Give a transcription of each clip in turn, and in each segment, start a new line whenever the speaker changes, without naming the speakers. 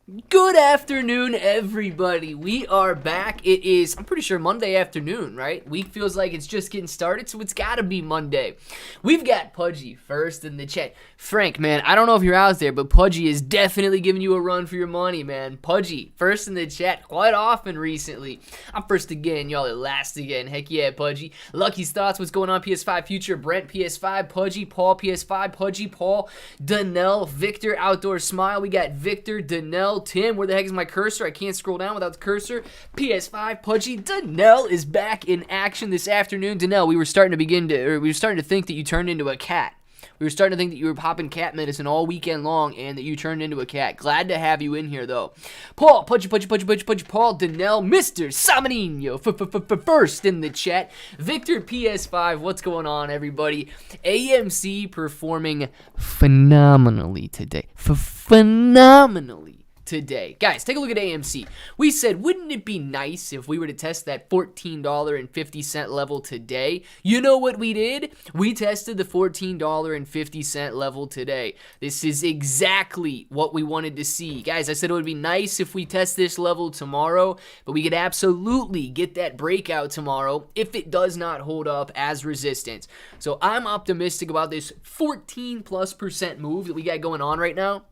Good afternoon, everybody. We are back. It is, I'm pretty sure, Monday afternoon, right? Week feels like it's just getting started, so it's got to be Monday. We've got Pudgy first in the chat. Frank, man, I don't know if you're out there, but Pudgy is definitely giving you a run for your money, man. Pudgy, first in the chat quite often recently. I'm first again, y'all are last again. Heck yeah, Pudgy. Lucky's Thoughts, what's going on? PS5 Future, Brent, PS5, Pudgy, Paul, PS5, Pudgy, Paul, Donnell, Victor, Outdoor Smile. We got Victor, Donnell, Tim, where the heck is my cursor? I can't scroll down without the cursor. PS5, Pudgy, Donnell is back in action this afternoon. Donnell, we were starting to think that you turned into a cat. We were starting to think that you were popping cat medicine all weekend long and that you turned into a cat. Glad to have you in here, though. Paul, Pudgy, Paul, Donnell, Mr. Samanino, first in the chat. Victor, PS5, what's going on, everybody? AMC performing phenomenally today. Phenomenally today. Guys, take a look at AMC. We said, wouldn't it be nice if we were to test that $14.50 level today? You know what we did? We tested the $14.50 level today. This is exactly what we wanted to see. Guys, I said it would be nice if we test this level tomorrow, but we could absolutely get that breakout tomorrow if it does not hold up as resistance. So I'm optimistic about this 14+% move that we got going on right now.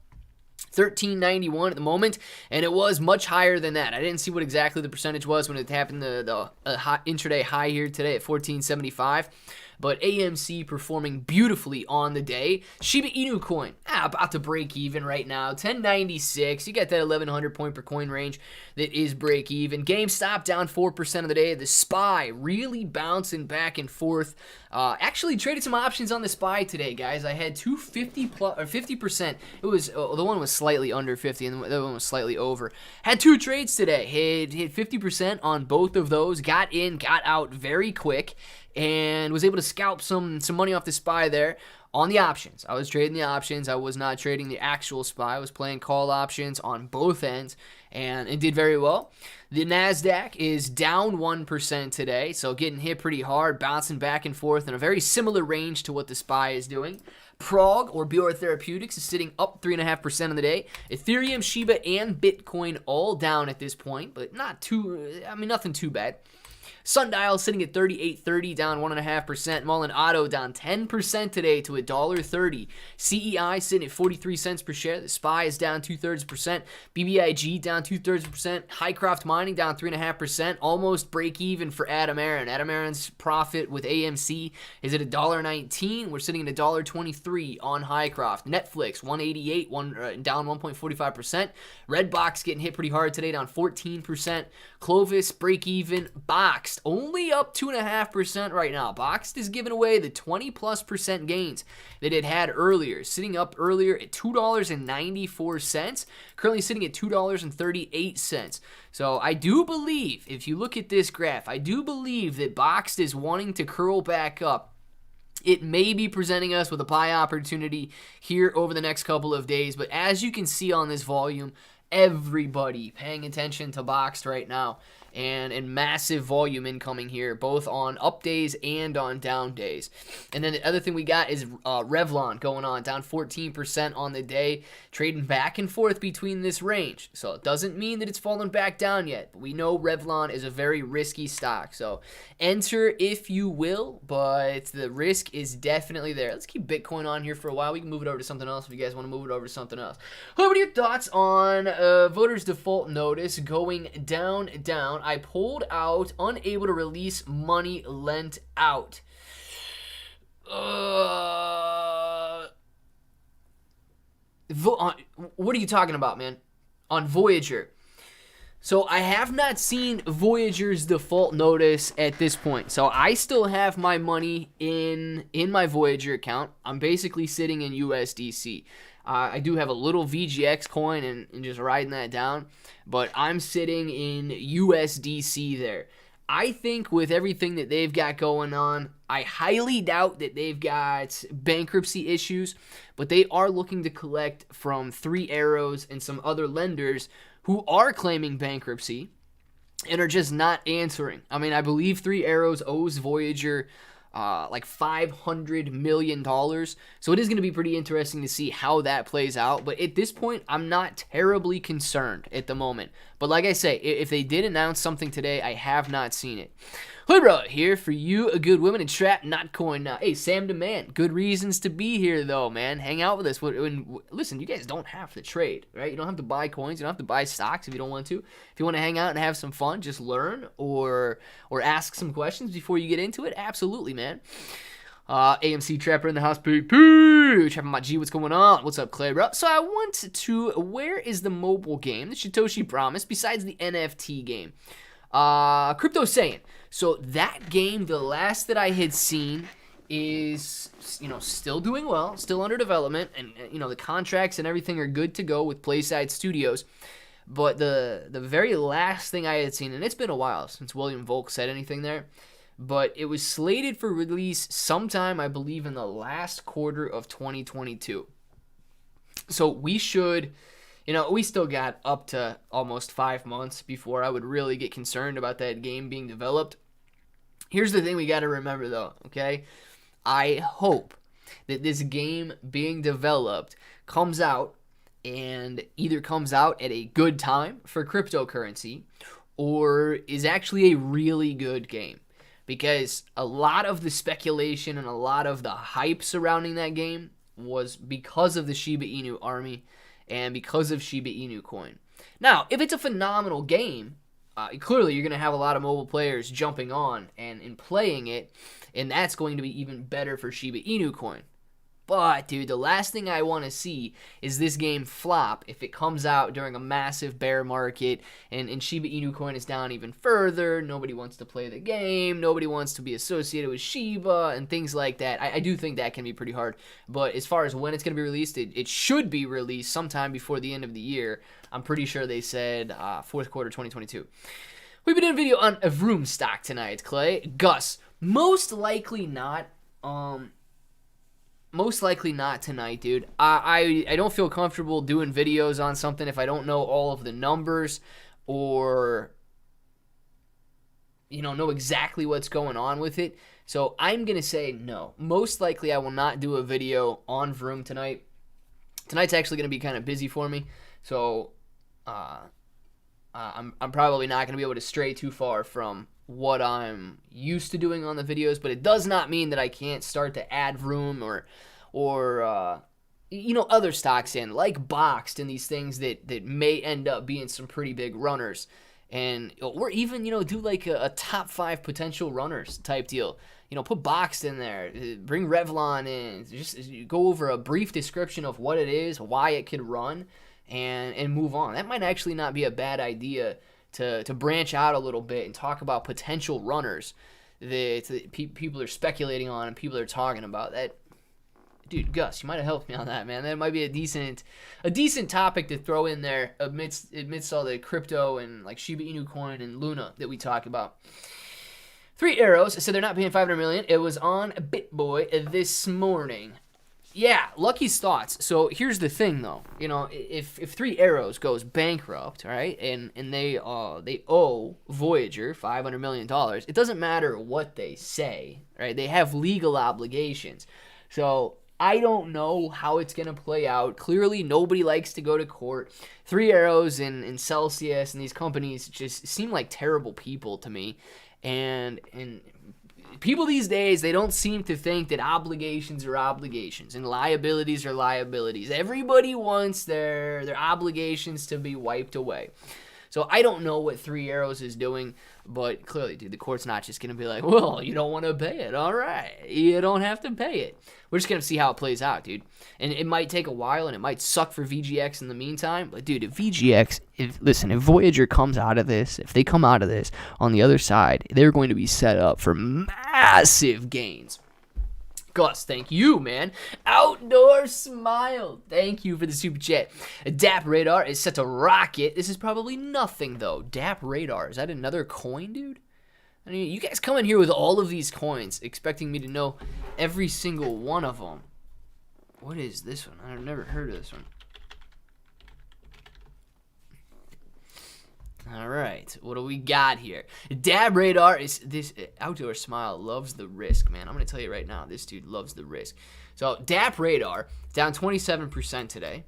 1391 at the moment, and it was much higher than that. I didn't see what exactly the percentage was when it happened the intraday high here today at 1475. But AMC performing beautifully on the day. Shiba Inu coin, about to break even right now. 1096. You got that 1100 point per coin range that is break even. GameStop down 4% of the day. The SPY really bouncing back and forth. Actually traded some options on the SPY today, guys. I had 50%. It was the one was slightly under 50 and the other one was slightly over. Had two trades today. Hit 50% on both of those. Got in, got out very quick, and was able to scalp some money off the SPY there on the options. I was trading the options. I was not trading the actual SPY. I was playing call options on both ends, and it did very well. The NASDAQ is down 1% today, so getting hit pretty hard, bouncing back and forth in a very similar range to what the SPY is doing. Prog, or Biora Therapeutics, is sitting up 3.5% of the day. Ethereum, Shiba, and Bitcoin all down at this point, but nothing too bad. Sundial sitting at 38.30, down 1.5%. Mullen Auto down 10% today to $1.30. CEI sitting at 43 cents per share. The SPY is down 2/3%. BBIG down 2/3%. Highcroft Mining down 3.5%. Almost break even for Adam Aaron. Adam Aaron's profit with AMC is at $1.19. We're sitting at $1.23 on Highcroft. Netflix 188, down 1.45%. Redbox getting hit pretty hard today, down 14%. Clovis break even. Boxed only up 2.5% right now. Boxed is giving away the 20+% gains that it had earlier, sitting up earlier at $2.94, currently sitting at $2.38. So I do believe, if you look at this graph, I do believe that Boxed is wanting to curl back up. It may be presenting us with a buy opportunity here over the next couple of days, but as you can see on this volume, everybody paying attention to Boxed right now, and massive volume incoming here, both on up days and on down days. And then the other thing we got is Revlon going on, down 14% on the day, trading back and forth between this range. So it doesn't mean that it's fallen back down yet, but we know Revlon is a very risky stock. So enter if you will, but the risk is definitely there. Let's keep Bitcoin on here for a while. We can move it over to something else if you guys want to move it over to something else. What are your thoughts on voters default notice going down? I pulled out, unable to release money lent out. What are you talking about, man? On Voyager. So I have not seen Voyager's default notice at this point. So I still have my money in my Voyager account. I'm basically sitting in USDC. I do have a little VGX coin and just riding that down, but I'm sitting in USDC there. I think with everything that they've got going on, I highly doubt that they've got bankruptcy issues, but they are looking to collect from Three Arrows and some other lenders who are claiming bankruptcy and are just not answering. I mean, I believe Three Arrows owes Voyager like $500 million. So it is going to be pretty interesting to see how that plays out. But at this point, I'm not terribly concerned at the moment. But like I say, if they did announce something today, I have not seen it. Hood bro, here for you, a good woman and trap, not coin now. Hey, Sam Demand, good reasons to be here though, man. Hang out with us. Listen, you guys don't have to trade, right? You don't have to buy coins. You don't have to buy stocks if you don't want to. If you want to hang out and have some fun, just learn or ask some questions before you get into it. Absolutely, man. AMC Trapper in the house, poo. Trapper my G, what's going on? What's up, Clay, bro? So I want to, where is the mobile game that Satoshi promised besides the NFT game? Crypto saying. So that game, the last that I had seen is, still doing well, still under development, and, the contracts and everything are good to go with Playside Studios. But the very last thing I had seen, and it's been a while since William Volk said anything there, but it was slated for release sometime, I believe, in the last quarter of 2022. So we should... we still got up to almost 5 months before I would really get concerned about that game being developed. Here's the thing we got to remember, though, okay? I hope that this game being developed comes out and either comes out at a good time for cryptocurrency or is actually a really good game. Because a lot of the speculation and a lot of the hype surrounding that game was because of the Shiba Inu army and because of Shiba Inu coin. Now, if it's a phenomenal game, clearly you're going to have a lot of mobile players jumping on and playing it, and that's going to be even better for Shiba Inu coin. But, dude, the last thing I want to see is this game flop if it comes out during a massive bear market and Shiba Inu coin is down even further. Nobody wants to play the game. Nobody wants to be associated with Shiba and things like that. I do think that can be pretty hard. But as far as when it's going to be released, it should be released sometime before the end of the year. I'm pretty sure they said fourth quarter 2022. We've been doing a video on a vroom stock tonight, Clay. Gus, most likely not. Most likely not tonight, dude. I don't feel comfortable doing videos on something if I don't know all of the numbers or, know exactly what's going on with it. So I'm going to say no. Most likely I will not do a video on Vroom tonight. Tonight's actually going to be kind of busy for me. So I'm probably not going to be able to stray too far from what I'm used to doing on the videos, but it does not mean that I can't start to add Vroom or other stocks in, like Boxed and these things that may end up being some pretty big runners. And or even, do like a top 5 potential runners type deal. Put Boxed in there, bring Revlon in, just go over a brief description of what it is, why it could run, and move on. That might actually not be a bad idea to branch out a little bit and talk about potential runners that people are speculating on and people are talking about. That, dude, Gus, you might have helped me on that, man. That might be a decent topic to throw in there amidst all the crypto and like Shiba Inu coin and Luna that we talk about. 3 Arrows said they're not paying $500 million. It was on BitBoy this morning. Yeah, Lucky's thoughts. So here's the thing, though. If 3 Arrows goes bankrupt, right, and they owe Voyager $500 million, it doesn't matter what they say, right? They have legal obligations. So I don't know how it's going to play out. Clearly, nobody likes to go to court. 3 Arrows and Celsius and these companies just seem like terrible people to me. And people these days, they don't seem to think that obligations are obligations and liabilities are liabilities. Everybody wants their obligations to be wiped away. So I don't know what 3 Arrows is doing, but clearly, dude, the court's not just going to be like, well, you don't want to pay it. All right, you don't have to pay it. We're just going to see how it plays out, dude. And it might take a while, and it might suck for VGX in the meantime. But, dude, if Voyager comes out of this, if they come out of this on the other side, they're going to be set up for massive gains. Gus, thank you, man. Outdoor Smile, thank you for the super chat. DAP Radar is set to rocket. This is probably nothing, though. DAP Radar, is that another coin, dude? I mean, you guys come in here with all of these coins, expecting me to know every single one of them. What is this one? I've never heard of this one. All right, what do we got here? Dab Radar is this Outdoor Smile loves the risk, man. I'm gonna tell you right now, this dude loves the risk. So Dab Radar down 27% today,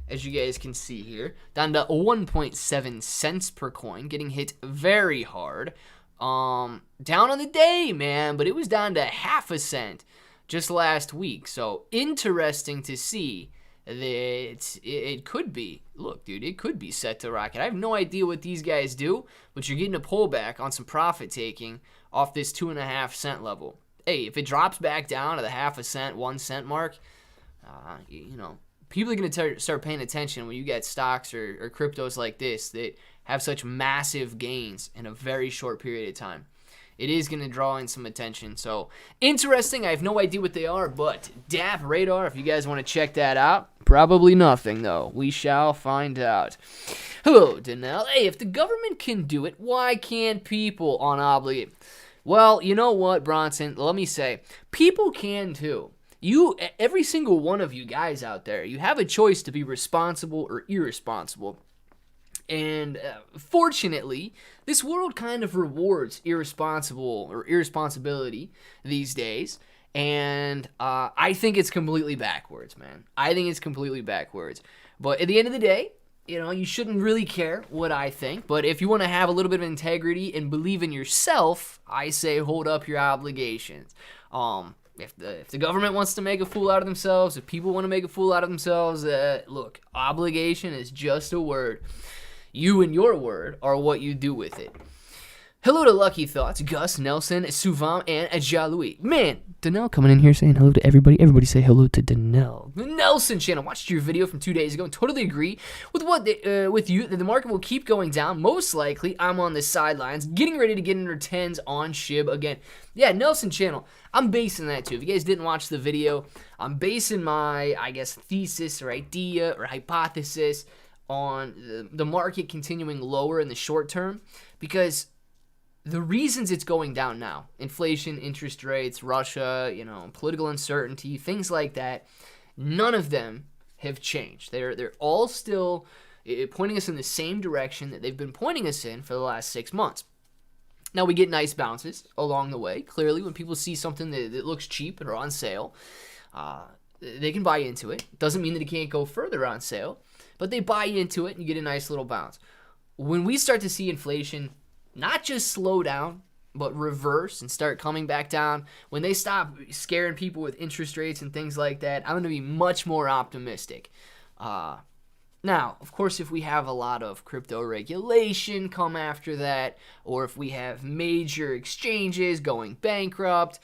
as you guys can see here, down to 1.7 cents per coin, getting hit very hard. Down on the day, man, but it was down to half a cent just last week. So interesting to see that it could be, look, dude, it could be set to rocket. I have no idea what these guys do, but you're getting a pullback on some profit taking off this 2.5 cent level. Hey, if it drops back down to the half a cent, 1 cent mark, you know, people are going to start paying attention when you get stocks or cryptos like this that have such massive gains in a very short period of time. It is going to draw in some attention. So, interesting. I have no idea what they are, but Dab Radar, if you guys want to check that out, probably nothing, though. We shall find out. Hello, Danelle. Hey, if the government can do it, why can't people on obligate? Well, you know what, Bronson? Let me say, people can too. Every single one of you guys out there, you have a choice to be responsible or irresponsible. And fortunately, this world kind of rewards irresponsibility these days. And I think it's completely backwards, man. I think it's completely backwards. But at the end of the day, you know, you shouldn't really care what I think. But if you want to have a little bit of integrity and believe in yourself, I say hold up your obligations. If the government wants to make a fool out of themselves, if people want to make a fool out of themselves, look, obligation is just a word. You and your word are what you do with it. Hello to Lucky Thoughts, Gus, Nelson, Suvam, and Ajalui. Man, Danelle coming in here saying hello to everybody. Everybody say hello to Danelle. The Nelson channel. Watched your video from 2 days ago and totally agree with with you that the market will keep going down. Most likely, I'm on the sidelines, getting ready to get under 10s on Shib again. Yeah, Nelson channel. I'm basing that too. If you guys didn't watch the video, I'm basing my, I guess, thesis or idea or hypothesis on the market continuing lower in the short term, because the reasons it's going down now, inflation, interest rates, Russia, you know, political uncertainty, things like that, none of them have changed. They're all still pointing us in the same direction that they've been pointing us in for the last 6 months. Now, we get nice bounces along the way. Clearly, when people see something that looks cheap or on sale, they can buy into it. Doesn't mean that it can't go further on sale, but they buy into it and you get a nice little bounce. When we start to see inflation not just slow down, but reverse and start coming back down, when they stop scaring people with interest rates and things like that, I'm going to be much more optimistic. Now, of course, if we have a lot of crypto regulation come after that, or if we have major exchanges going bankrupt,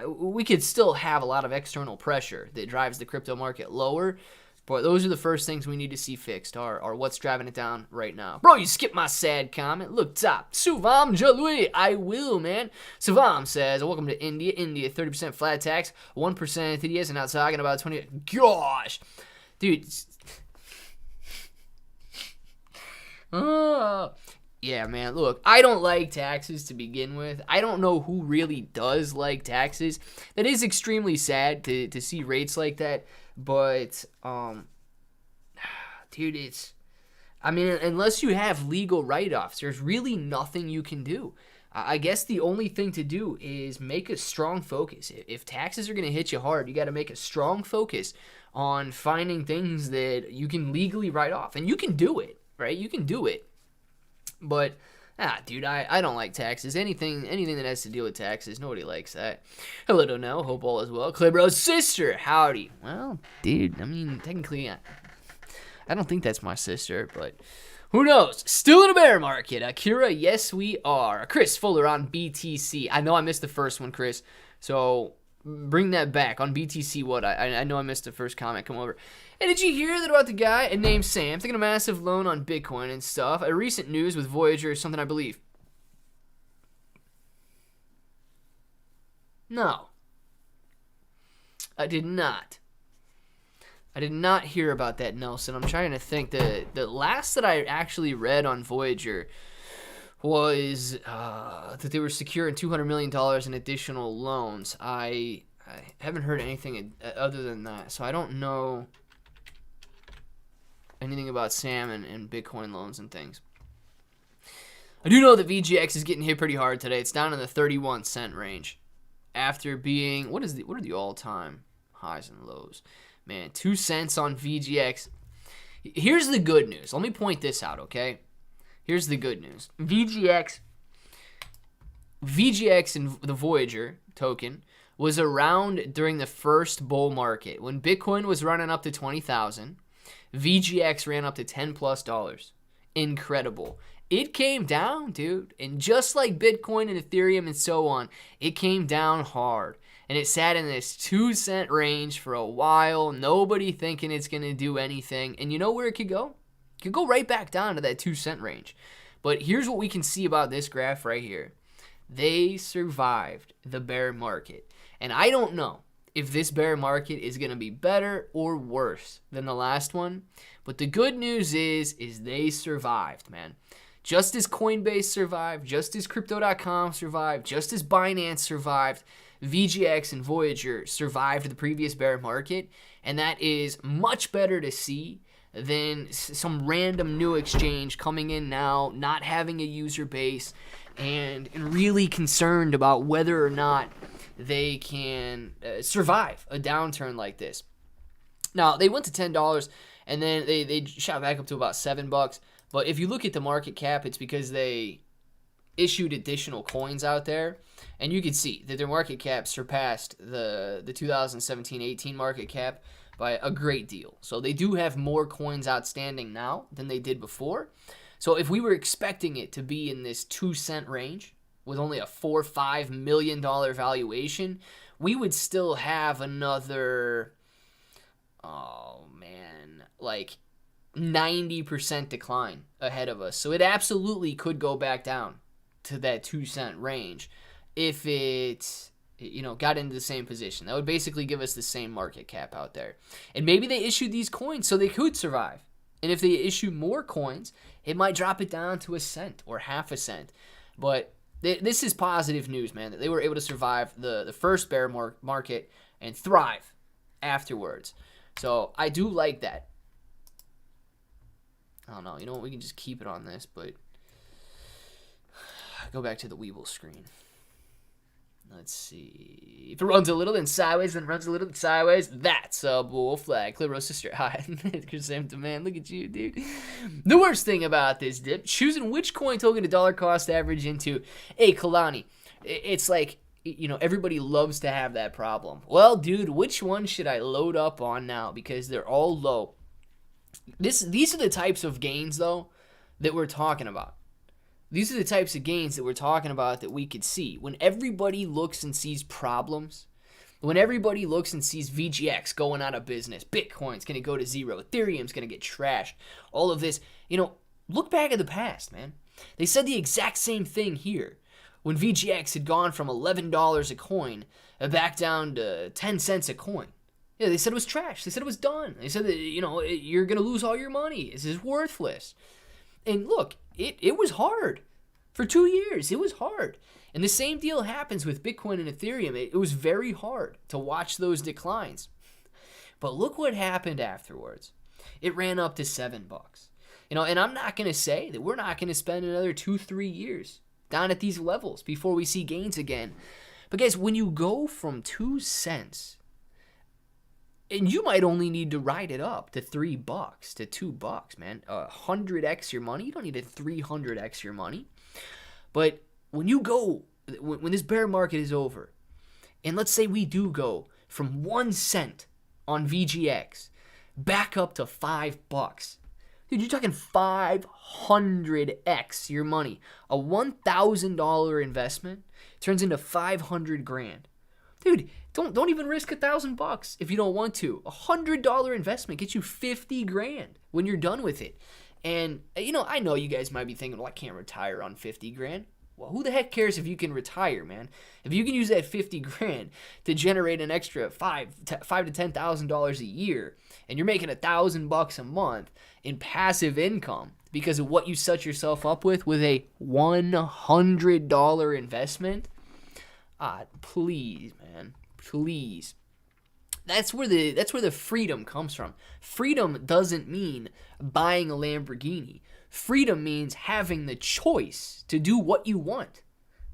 we could still have a lot of external pressure that drives the crypto market lower. But those are the first things we need to see fixed, are what's driving it down right now. Bro, you skipped my sad comment. Look, top. Suvam Jalui. I will, man. Suvam says, welcome to India. India, 30% flat tax, 1% TDS, and now talking about 20. Gosh. Dude. Oh. Yeah, man. Look, I don't like taxes to begin with. I don't know who really does like taxes. That is extremely sad to see rates like that. But, dude, unless you have legal write-offs, there's really nothing you can do. I guess the only thing to do is make a strong focus. If taxes are going to hit you hard, you got to make a strong focus on finding things that you can legally write off. And you can do it, right? You can do it. But, dude, I don't like taxes. Anything that has to deal with taxes, nobody likes that. Hello, Donnell. Hope all is well. Claybro's sister. Howdy. Well, dude, technically, I don't think that's my sister, but who knows? Still in a bear market. Akira, yes, we are. Chris Fuller on BTC. I know I missed the first one, Chris, so bring that back. On BTC, what? I know I missed the first comment. Come over. Hey, did you hear that about the guy named Sam taking a massive loan on Bitcoin and stuff? A recent news with Voyager is something I believe. No. I did not. I did not hear about that, Nelson. I'm trying to think. The last that I actually read on Voyager was that they were securing $200 million in additional loans. I haven't heard anything other than that, so I don't know anything about Sam and Bitcoin loans and things. I do know that VGX is getting hit pretty hard today. It's down in the 31-cent range after being, what are the all-time highs and lows? Man, 2 cents on VGX. Here's the good news. Let me point this out, okay? Here's the good news. VGX and the Voyager token was around during the first bull market. When Bitcoin was running up to 20,000, VGX ran up to $10+. Incredible. It came down, dude. And just like Bitcoin and Ethereum and so on, it came down hard. And it sat in this 2-cent range for a while. Nobody thinking it's going to do anything. And you know where it could go? It could go right back down to that 2-cent range. But here's what we can see about this graph right here. They survived the bear market. And I don't know if this bear market is going to be better or worse than the last one. But the good news is they survived, man. Just as Coinbase survived, just as Crypto.com survived, just as Binance survived, VGX and Voyager survived the previous bear market. And that is much better to see than some random new exchange coming in now, not having a user base, and really concerned about whether or not they can survive a downturn like this. Now, they went to $10, and then they shot back up to about $7. But if you look at the market cap, it's because they issued additional coins out there. And you can see that their market cap surpassed the 2017-18 market cap by a great deal. So they do have more coins outstanding now than they did before. So if we were expecting it to be in this 2-cent range with only a $4-5 million valuation, we would still have another, like 90% decline ahead of us. So it absolutely could go back down to that 2-cent range if it, got into the same position. That would basically give us the same market cap out there. And maybe they issued these coins so they could survive. And if they issue more coins, it might drop it down to 1 cent or half a cent. But this is positive news, man, that they were able to survive the first bear market and thrive afterwards. So I do like that. I don't know. You know what? We can just keep it on this, but go back to the Weeble screen. Let's see. If it runs a little, then sideways, then runs a little, then sideways. That's a bull flag. Clipper sister. Hi. Sam Demand. Look at you, dude. The worst thing about this dip, choosing which coin token to dollar cost average into. Hey, Kalani. It's like, everybody loves to have that problem. Well, dude, which one should I load up on now? Because they're all low. These are the types of gains, though, that we're talking about. These are the types of gains that we're talking about that we could see. When everybody looks and sees problems, when everybody looks and sees VGX going out of business, Bitcoin's going to go to zero, Ethereum's going to get trashed, all of this, look back at the past, man. They said the exact same thing here. When VGX had gone from $11 a coin back down to 10 cents a coin. Yeah, they said it was trash. They said it was done. They said that, you're going to lose all your money. This is worthless. And look, it was hard. For 2 years, it was hard. And the same deal happens with Bitcoin and Ethereum. It was very hard to watch those declines. But look what happened afterwards. It ran up to $7. And I'm not going to say that we're not going to spend another 2-3 years down at these levels before we see gains again. But guys, when you go from 2 cents, and you might only need to ride it up to $3 to $2, man. 100x your money. You don't need to 300x your money. But when this bear market is over, and let's say we do go from 1 cent on VGX back up to $5. Dude, you're talking 500x your money. A $1,000 investment turns into $500,000. Dude, don't even risk $1,000 if you don't want to. $100 investment gets you $50,000 when you're done with it. And I know you guys might be thinking, well, I can't retire on $50,000. Well, who the heck cares if you can retire, man? If you can use that $50,000 to generate an extra $5,000 to $10,000 a year, and you're making $1,000 a month in passive income because of what you set yourself up with a $100 investment. Please, man, please. That's where the freedom comes from. Freedom doesn't mean buying a Lamborghini. Freedom means having the choice to do what you want.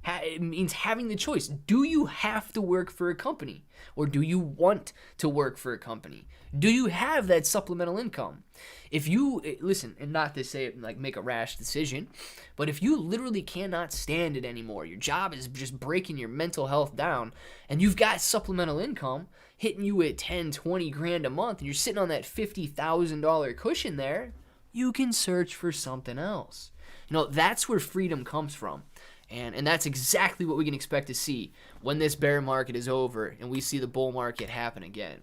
It means having the choice. Do you have to work for a company? Or do you want to work for a company? Do you have that supplemental income? If you, listen, and not to say like make a rash decision, but if you literally cannot stand it anymore, your job is just breaking your mental health down, and you've got supplemental income hitting you at 10, 20 grand a month, and you're sitting on that $50,000 cushion there, you can search for something else. You know, that's where freedom comes from. And that's exactly what we can expect to see when this bear market is over and we see the bull market happen again.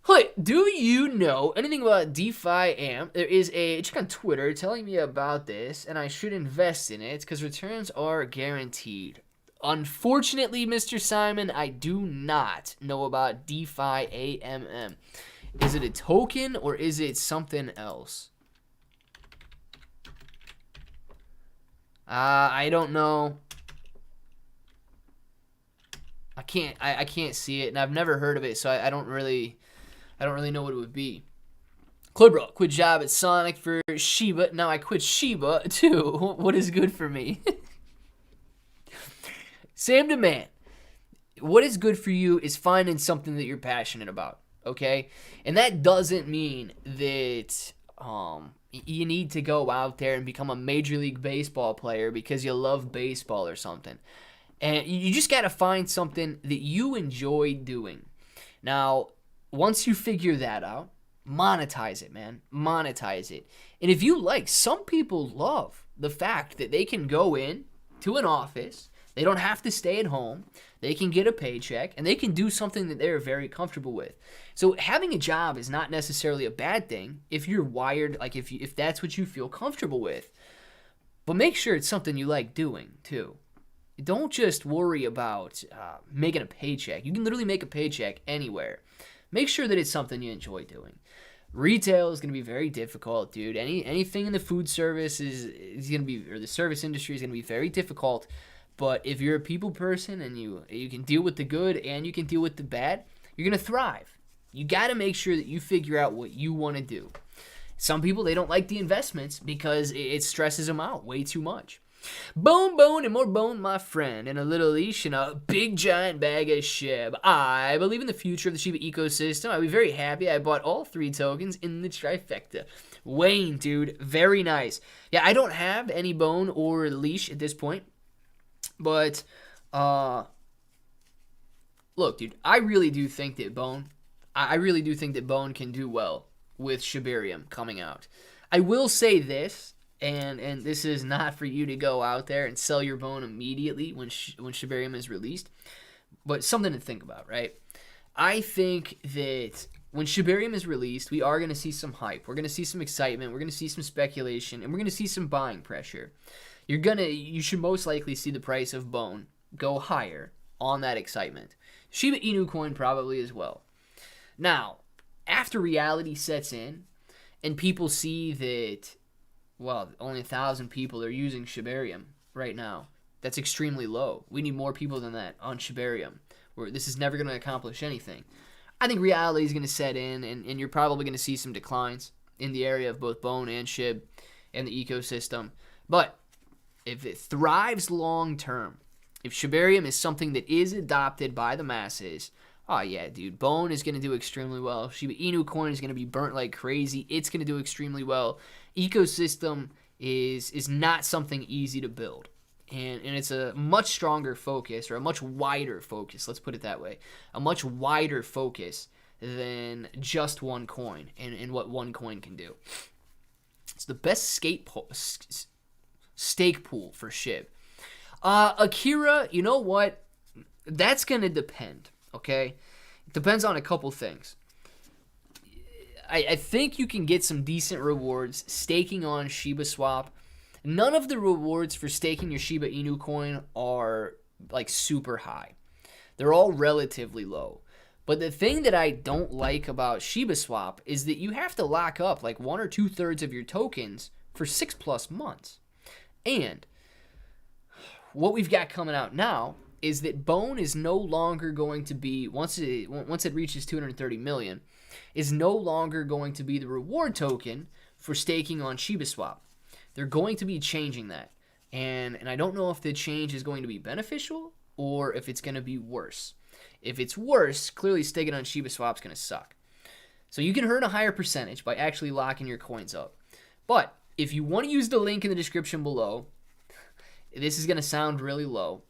Hey, do you know anything about DeFi AMP? There is a chick on Twitter telling me about this, and I should invest in it because returns are guaranteed. Unfortunately, Mr. Simon, I do not know about DeFi AMM. Is it a token or is it something else? I don't know. I can't see it, and I've never heard of it, so I don't really know what it would be. Clibro, quit job at Sonic for Shiba. Now I quit Shiba too. What is good for me? Sam Demand. What is good for you is finding something that you're passionate about, okay? And that doesn't mean that you need to go out there and become a Major League Baseball player because you love baseball or something. And you just got to find something that you enjoy doing. Now, once you figure that out, monetize it, man. Monetize it. And if you like, some people love the fact that they can go in to an office, they don't have to stay at home, they can get a paycheck, and they can do something that they're very comfortable with. So having a job is not necessarily a bad thing if you're wired, like if that's what you feel comfortable with. But make sure it's something you like doing, too. Don't just worry about making a paycheck. You can literally make a paycheck anywhere. Make sure that it's something you enjoy doing. Retail is going to be very difficult, dude. Anything in the food service is going to be, or the service industry is going to be very difficult. But if you're a people person and you can deal with the good and you can deal with the bad, you're going to thrive. You got to make sure that you figure out what you want to do. Some people, they don't like the investments because it stresses them out way too much. Bone, and more bone, my friend, and a little leash and a big giant bag of Shib. I believe in the future of the Shiba ecosystem. I'd be very happy I bought all 3 tokens in the trifecta. Wayne, dude, very nice. Yeah, I don't have any bone or leash at this point, but look, dude, I really do think that Bone can do well with Shibarium coming out. I will say this. And this is not for you to go out there and sell your bone immediately when Shibarium is released, but something to think about, right? I think that when Shibarium is released, we are going to see some hype. We're going to see some excitement. We're going to see some speculation, and we're going to see some buying pressure. You should most likely see the price of bone go higher on that excitement. Shiba Inu coin probably as well. Now, after reality sets in, and people see that, well, only 1,000 people are using Shibarium right now. That's extremely low. We need more people than that on Shibarium. This is never going to accomplish anything. I think reality is going to set in, and you're probably going to see some declines in the area of both Bone and Shib and the ecosystem. But if it thrives long term, if Shibarium is something that is adopted by the masses, oh yeah, dude, Bone is going to do extremely well. Shiba Inu coin is going to be burnt like crazy. It's going to do extremely well. Ecosystem is not something easy to build. And it's a much stronger focus, or a much wider focus, let's put it that way. A much wider focus than just one coin and what one coin can do. It's the best stake pool for Shib. Akira, you know what? That's going to depend, okay? It depends on a couple things. I think you can get some decent rewards staking on Shiba Swap. None of the rewards for staking your Shiba Inu coin are like super high. They're all relatively low. But the thing that I don't like about Shiba Swap is that you have to lock up like 1 or 2/3 of your tokens for 6+ months. And what we've got coming out now is that Bone is no longer going to be, once it reaches 230 million, is no longer going to be the reward token for staking on Shiba Swap. They're going to be changing that. And I don't know if the change is going to be beneficial or if it's going to be worse. If it's worse, clearly staking on Shiba Swap is going to suck. So you can earn a higher percentage by actually locking your coins up. But if you want to use the link in the description below, this is going to sound really low,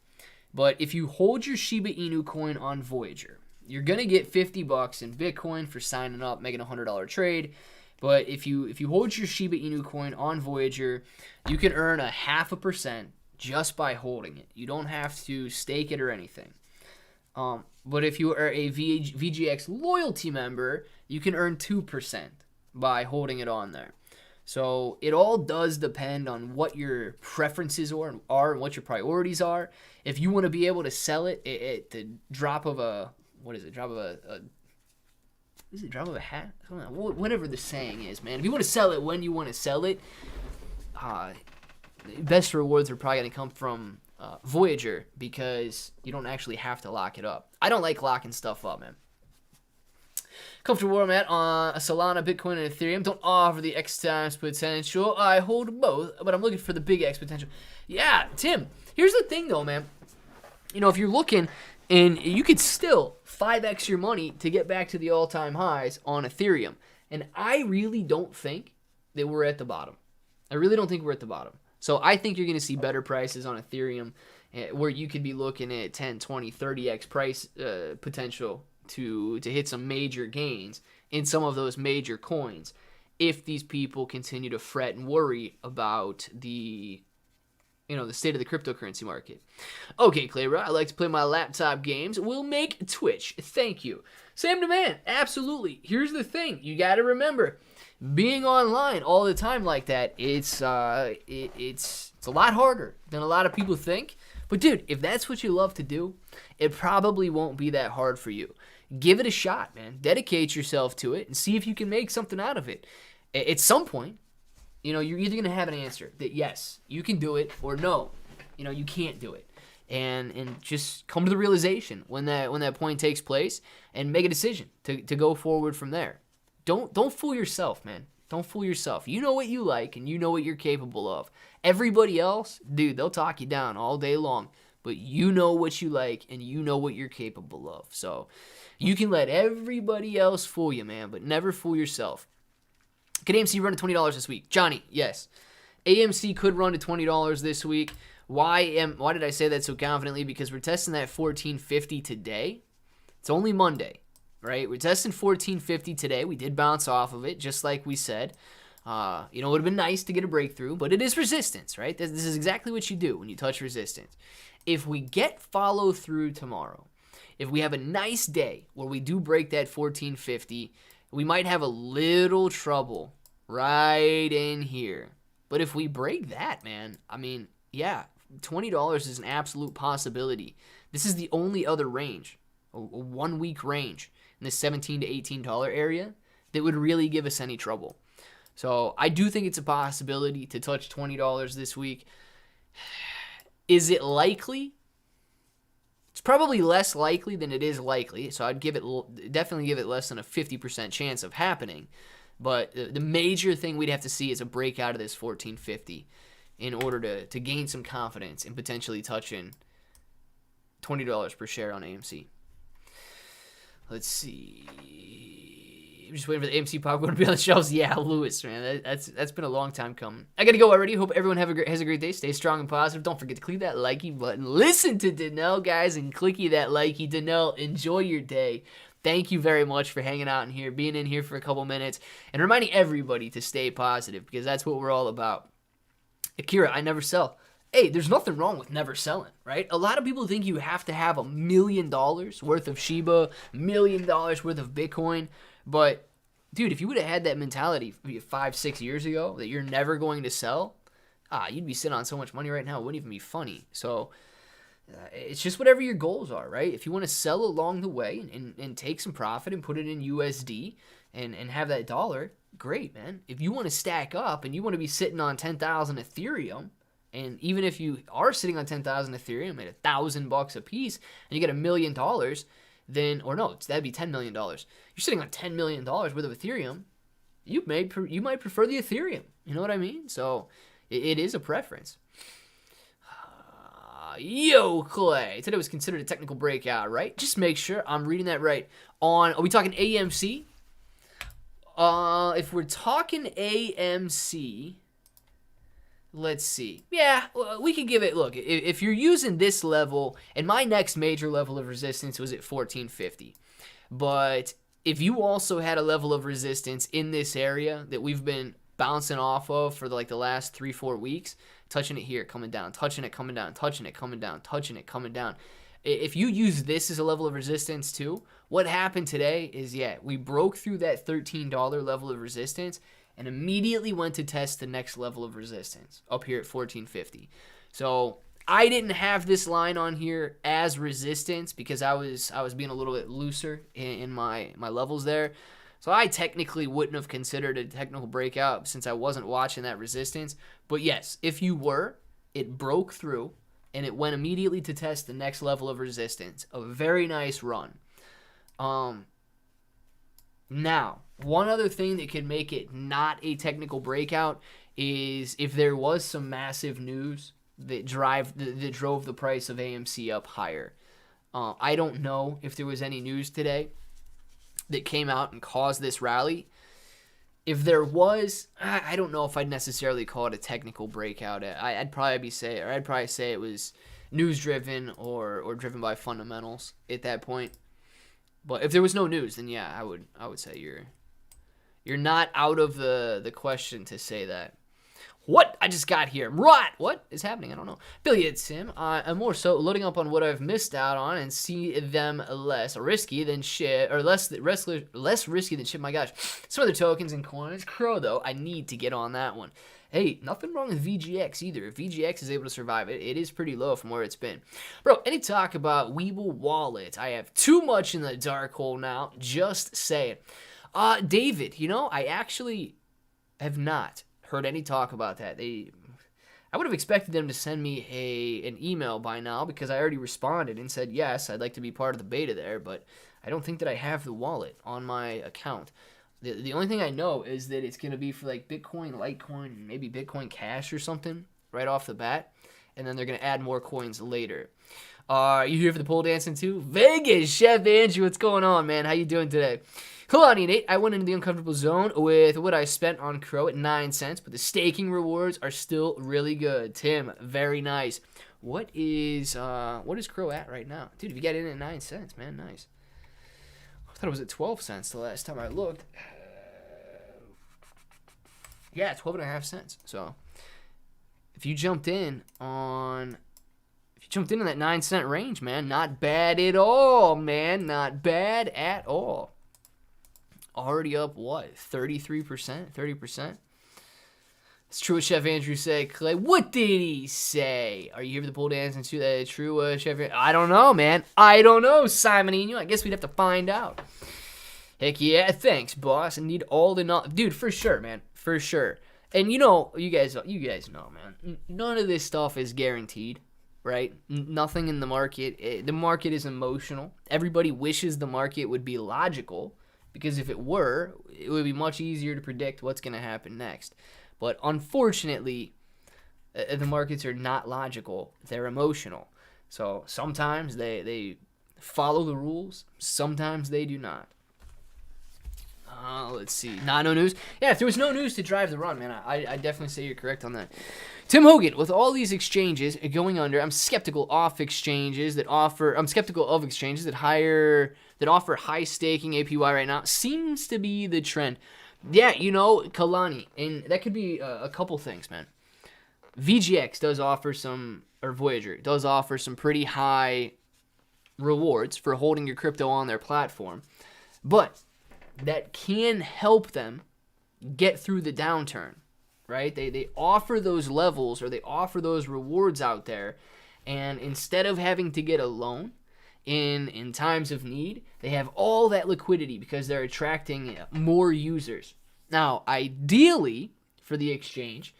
but if you hold your Shiba Inu coin on Voyager, you're going to get $50 in Bitcoin for signing up, making a $100 trade. But if you hold your Shiba Inu coin on Voyager, you can earn a 0.5% just by holding it. You don't have to stake it or anything. But if you are a VGX loyalty member, you can earn 2% by holding it on there. So it all does depend on what your preferences are and what your priorities are. If you want to be able to sell it at the drop of a, drop of a hat? Whatever the saying is, man. If you want to sell it when you want to sell it, best rewards are probably going to come from Voyager, because you don't actually have to lock it up. I don't like locking stuff up, man. Comfortable where I'm at on Solana, Bitcoin, and Ethereum. Don't offer the X times potential. I hold both, but I'm looking for the big X potential. Yeah, Tim, here's the thing, though, man. You know, if you're looking, and you could still 5X your money to get back to the all-time highs on Ethereum. And I really don't think that we're at the bottom. I really don't think we're at the bottom. So I think you're going to see better prices on Ethereum, where you could be looking at 10, 20, 30X price potential to hit some major gains in some of those major coins if these people continue to fret and worry about the state of the cryptocurrency market. Okay, Clayra, I like to play my laptop games. We'll make Twitch. Thank you. Sam Demand, absolutely. Here's the thing. You got to remember, being online all the time like that, it's a lot harder than a lot of people think. But dude, if that's what you love to do, it probably won't be that hard for you. Give it a shot, man. Dedicate yourself to it and see if you can make something out of it. At some point, you're either going to have an answer that yes, you can do it, or no, you can't do it. And just come to the realization when that point takes place and make a decision to go forward from there. Don't fool yourself, man. Don't fool yourself. You know what you like and you know what you're capable of. Everybody else, dude, they'll talk you down all day long. But you know what you like and you know what you're capable of. So you can let everybody else fool you, man, but never fool yourself. Could AMC run to $20 this week? Johnny, yes. AMC could run to $20 this week. Why did I say that so confidently? Because we're testing that $14.50 today. It's only Monday, right? We're testing $14.50 today. We did bounce off of it, just like we said. It would have been nice to get a breakthrough, but it is resistance, right? This is exactly what you do when you touch resistance. If we get follow through tomorrow, if we have a nice day where we do break that $14.50, we might have a little trouble right in here. But if we break that, man, I mean, yeah, $20 is an absolute possibility. This is the only other range, a 1 week range in the $17 to $18 area that would really give us any trouble. So I do think it's a possibility to touch $20 this week. Is it likely? It's probably less likely than it is likely. So I'd definitely give it less than a 50% chance of happening. But the major thing we'd have to see is a breakout of this $14.50 in order to gain some confidence in potentially touching $20 per share on AMC. Let's see. I'm just waiting for the AMC popcorn to be on the shelves. Yeah, Lewis, man, that's been a long time coming. I gotta go already. Hope everyone has a great day. Stay strong and positive. Don't forget to click that likey button. Listen to Danelle, guys, and clicky that likey. Danelle, enjoy your day. Thank you very much for hanging out in here, being in here for a couple minutes, and reminding everybody to stay positive, because that's what we're all about. Akira, I never sell. Hey, there's nothing wrong with never selling, right? A lot of people think you have to have $1 million worth of Shiba, $1 million worth of Bitcoin. But, dude, if you would have had that mentality 5-6 years ago that you're never going to sell, you'd be sitting on so much money right now. It wouldn't even be funny. So it's just whatever your goals are, right? If you want to sell along the way and take some profit and put it in USD and have that dollar, great, man. If you want to stack up and you want to be sitting on 10,000 Ethereum, And even if you are sitting on 10,000 Ethereum at $1,000 a piece, and you get $1 million, then, or no, that'd be $10 million. You're sitting on $10 million worth of Ethereum. You might prefer the Ethereum. You know what I mean? So it is a preference. Yo, Clay. Today was considered a technical breakout, right? Just make sure I'm reading that right. Are we talking AMC? If we're talking AMC, let's see. Yeah, we could give it, look, if you're using this level, and my next major level of resistance was at 1450. But if you also had a level of resistance in this area that we've been bouncing off of for like the last 3-4 weeks, touching it here, coming down, touching it, coming down, touching it, coming down, touching it, coming down. If you use this as a level of resistance too, what happened today is, yeah, we broke through that $13 level of resistance and immediately went to test the next level of resistance up here at 1450. So I didn't have this line on here as resistance because I was being a little bit looser in my levels there. So I technically wouldn't have considered a technical breakout since I wasn't watching that resistance. But yes, if you were, it broke through and it went immediately to test the next level of resistance. A very nice run. Now, one other thing that could make it not a technical breakout is if there was some massive news that drove the price of AMC up higher. I don't know if there was any news today that came out and caused this rally. If there was, I don't know if I'd necessarily call it a technical breakout. I'd probably say it was news driven or driven by fundamentals at that point. But if there was no news, then yeah, I would say you're not out of the question to say that. What? I just got here. What is happening? I don't know. Billiard Sim. I'm more so loading up on what I've missed out on and see them less risky than Shib, or less risky than Shib. My gosh. Some other tokens and coins. Crow, though, I need to get on that one. Hey, nothing wrong with VGX either. If VGX is able to survive it, it is pretty low from where it's been. Bro, any talk about Weeble Wallet? I have too much in the dark hole now. Just say it. David, I actually have not heard any talk about that. I would have expected them to send me an email by now because I already responded and said yes, I'd like to be part of the beta there, but I don't think that I have the wallet on my account. The only thing I know is that it's going to be for like Bitcoin, Litecoin, maybe Bitcoin Cash or something right off the bat, and then they're going to add more coins later. You here for the pole dancing too? Vegas, Chef Andrew, what's going on, man? How you doing today? Kalani Nate, I went into the uncomfortable zone with what I spent on Crow at 9 cents, but the staking rewards are still really good. Tim, very nice. What is Crow at right now? Dude, if you get in at 9 cents, man, nice. I thought it was at 12 cents the last time I looked. Yeah, 12.5 cents. So if you jumped in in that 9 cent range, man, not bad at all, man. Not bad at all. Already up, what, 33%, 30%? It's true what Chef Andrew said, Clay. What did he say? Are you here for the pole dance and that true, Chef Andrew? I don't know, man. I don't know, Simon Inu. I guess we'd have to find out. Heck yeah, thanks, boss. I need all the knowledge. Dude, for sure, man. For sure. And you guys know, man. None of this stuff is guaranteed, right? Nothing in the market. The market is emotional. Everybody wishes the market would be logical. Because if it were, it would be much easier to predict what's going to happen next. But unfortunately, the markets are not logical. They're emotional. So sometimes they follow the rules. Sometimes they do not. Let's see. No news? Yeah, if there was no news to drive the run, man, I definitely say you're correct on that. Tim Hogan, with all these exchanges going under, I'm skeptical of exchanges that offer high staking APY right now. Seems to be the trend. Yeah, Kalani, and that could be a couple things, man. VGX does offer Voyager does offer some pretty high rewards for holding your crypto on their platform, but that can help them get through the downturn, right? They offer those levels or they offer those rewards out there, and instead of having to get a loan in times of need, they have all that liquidity because they're attracting more users. Now, ideally, for the exchange,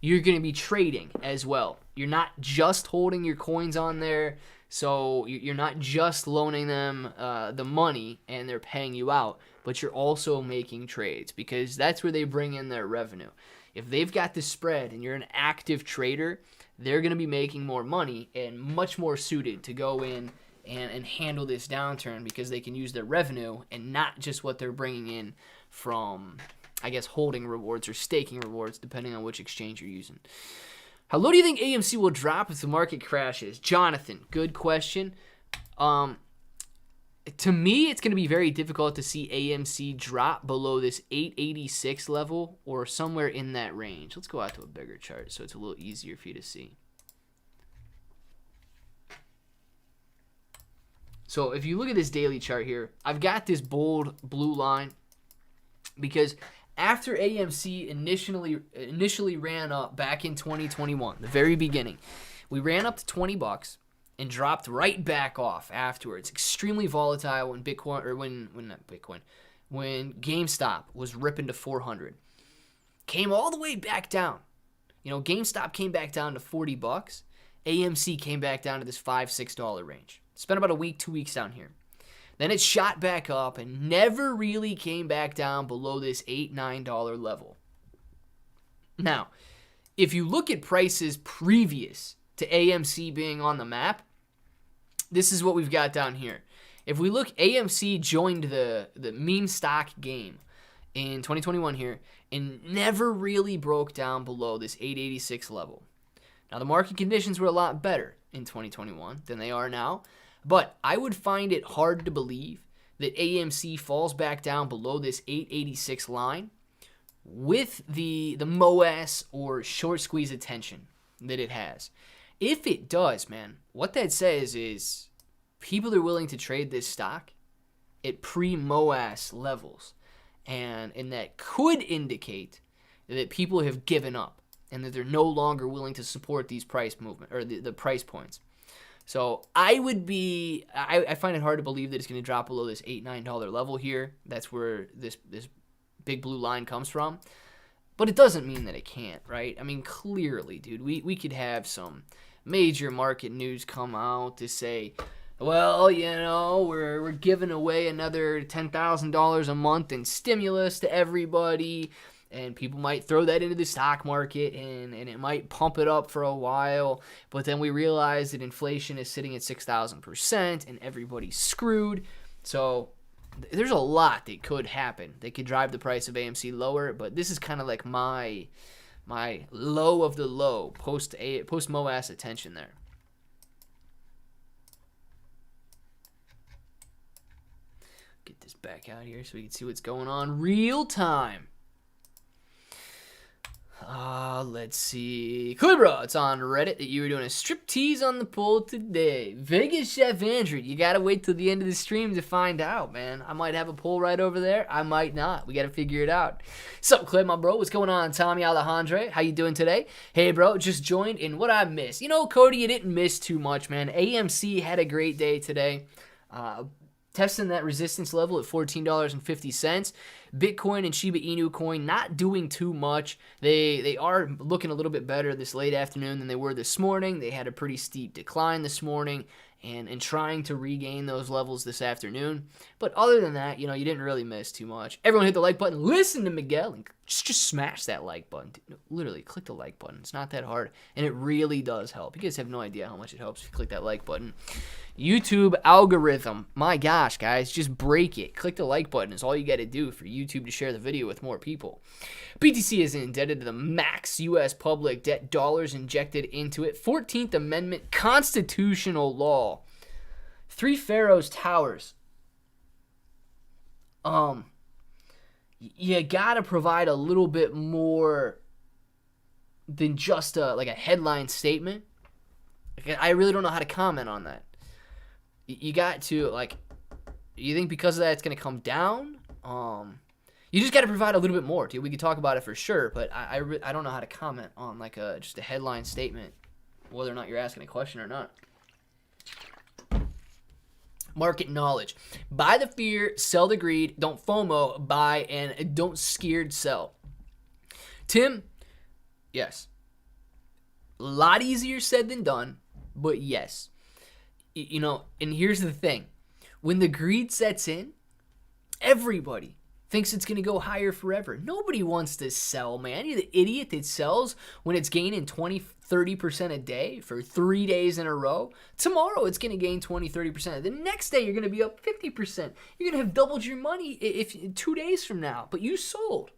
you're going to be trading as well. You're not just holding your coins on there, so you're not just loaning them the money and they're paying you out, but you're also making trades because that's where they bring in their revenue. If they've got the spread and you're an active trader, they're going to be making more money and much more suited to go in and handle this downturn because they can use their revenue and not just what they're bringing in from, I guess, holding rewards or staking rewards, depending on which exchange you're using. How low do you think AMC will drop if the market crashes? Jonathan, good question. To me, it's going to be very difficult to see AMC drop below this 886 level or somewhere in that range. Let's go out to a bigger chart so it's a little easier for you to see. So if you look at this daily chart here, I've got this bold blue line because after AMC initially ran up back in 2021, the very beginning, we ran up to $20 and dropped right back off afterwards. Extremely volatile when when GameStop was ripping to 400. Came all the way back down. GameStop came back down to $40. AMC came back down to this $5-6 range. Spent about a week, 2 weeks down here. Then it shot back up and never really came back down below this $8-9 level. Now, if you look at prices previous to AMC being on the map, this is what we've got down here. If we look, AMC joined the meme stock game in 2021 here and never really broke down below this 886 level. Now, the market conditions were a lot better in 2021 than they are now. But I would find it hard to believe that AMC falls back down below this 886 line with the MOAS or short squeeze attention that it has. If it does, man, what that says is people are willing to trade this stock at pre-MOAS levels. And that could indicate that people have given up and that they're no longer willing to support these price movement or the price points. So I find it hard to believe that it's going to drop below this $8-9 level here. That's where this big blue line comes from. But it doesn't mean that it can't, right? I mean, clearly, dude, we could have some major market news come out to say, well, we're giving away another $10,000 a month in stimulus to everybody. And people might throw that into the stock market and it might pump it up for a while. But then we realize that inflation is sitting at 6,000% and everybody's screwed. So there's a lot that could happen that could drive the price of AMC lower. But this is kind of like my low of the low post MOAS attention there. Get this back out here so we can see what's going on real time. Let's see. Clibra, it's on Reddit that you were doing a striptease on the poll today. Vegas Chef Andrew, you gotta wait till the end of the stream to find out, man. I might have a poll right over there. I might not. We gotta figure it out. So, Clib, my bro, what's going on? Tommy Alejandre, how you doing today? Hey, bro, just joined in. What I missed? Cody, you didn't miss too much, man. AMC had a great day today. Testing that resistance level at $14.50. Bitcoin and Shiba Inu coin not doing too much. They are looking a little bit better this late afternoon than they were this morning. They had a pretty steep decline this morning and trying to regain those levels this afternoon. But other than that, you didn't really miss too much. Everyone hit the like button. Listen to Miguel and just smash that like button. Literally, click the like button. It's not that hard, and it really does help. You guys have no idea how much it helps if you click that like button. YouTube algorithm. My gosh, guys, just break it. Click the like button is all you got to do for YouTube to share the video with more people. BTC is indebted to the max U.S. public debt dollars injected into it. 14th Amendment constitutional law. Three Pharaohs Towers. You got to provide a little bit more than just a headline statement. I really don't know how to comment on that. You got to, you think because of that it's going to come down? You just got to provide a little bit more, dude. We could talk about it for sure, but I don't know how to comment on, just a headline statement, whether or not you're asking a question or not. Market knowledge. Buy the fear, sell the greed, don't FOMO, buy, and don't scared sell. Tim, yes. A lot easier said than done, but yes. And here's the thing. When the greed sets in, everybody thinks it's going to go higher forever. Nobody wants to sell, man. You're the idiot that sells when it's gaining 20, 30% a day for 3 days in a row. Tomorrow it's going to gain 20, 30%. The next day you're going to be up 50%. You're going to have doubled your money if 2 days from now, but you sold.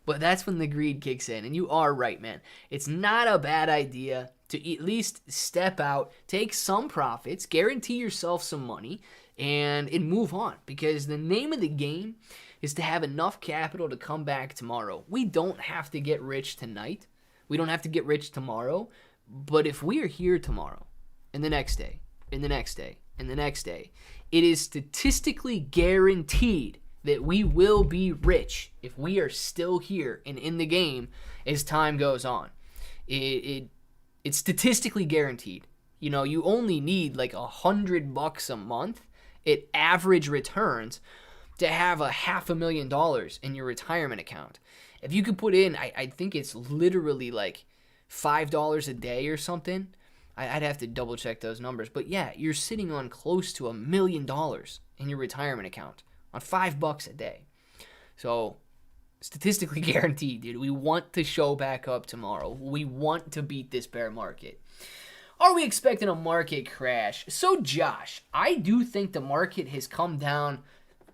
But that's when the greed kicks in, and you are right, man. It's not a bad idea to at least step out, take some profits, guarantee yourself some money, and move on. Because the name of the game is to have enough capital to come back tomorrow. We don't have to get rich tonight. We don't have to get rich tomorrow. But if we are here tomorrow, and the next day, and the next day, and the next day, it is statistically guaranteed that we will be rich if we are still here and in the game as time goes on. It's statistically guaranteed. You only need like $100 a month at average returns to have $500,000 in your retirement account. If you could put in, I think it's literally like $5 a day or something. I'd have to double check those numbers. But yeah, you're sitting on close to $1 million in your retirement account on $5 a day. So statistically guaranteed, dude. We want to show back up tomorrow. We want to beat this bear market. Are we expecting a market crash? So Josh, I do think the market has come down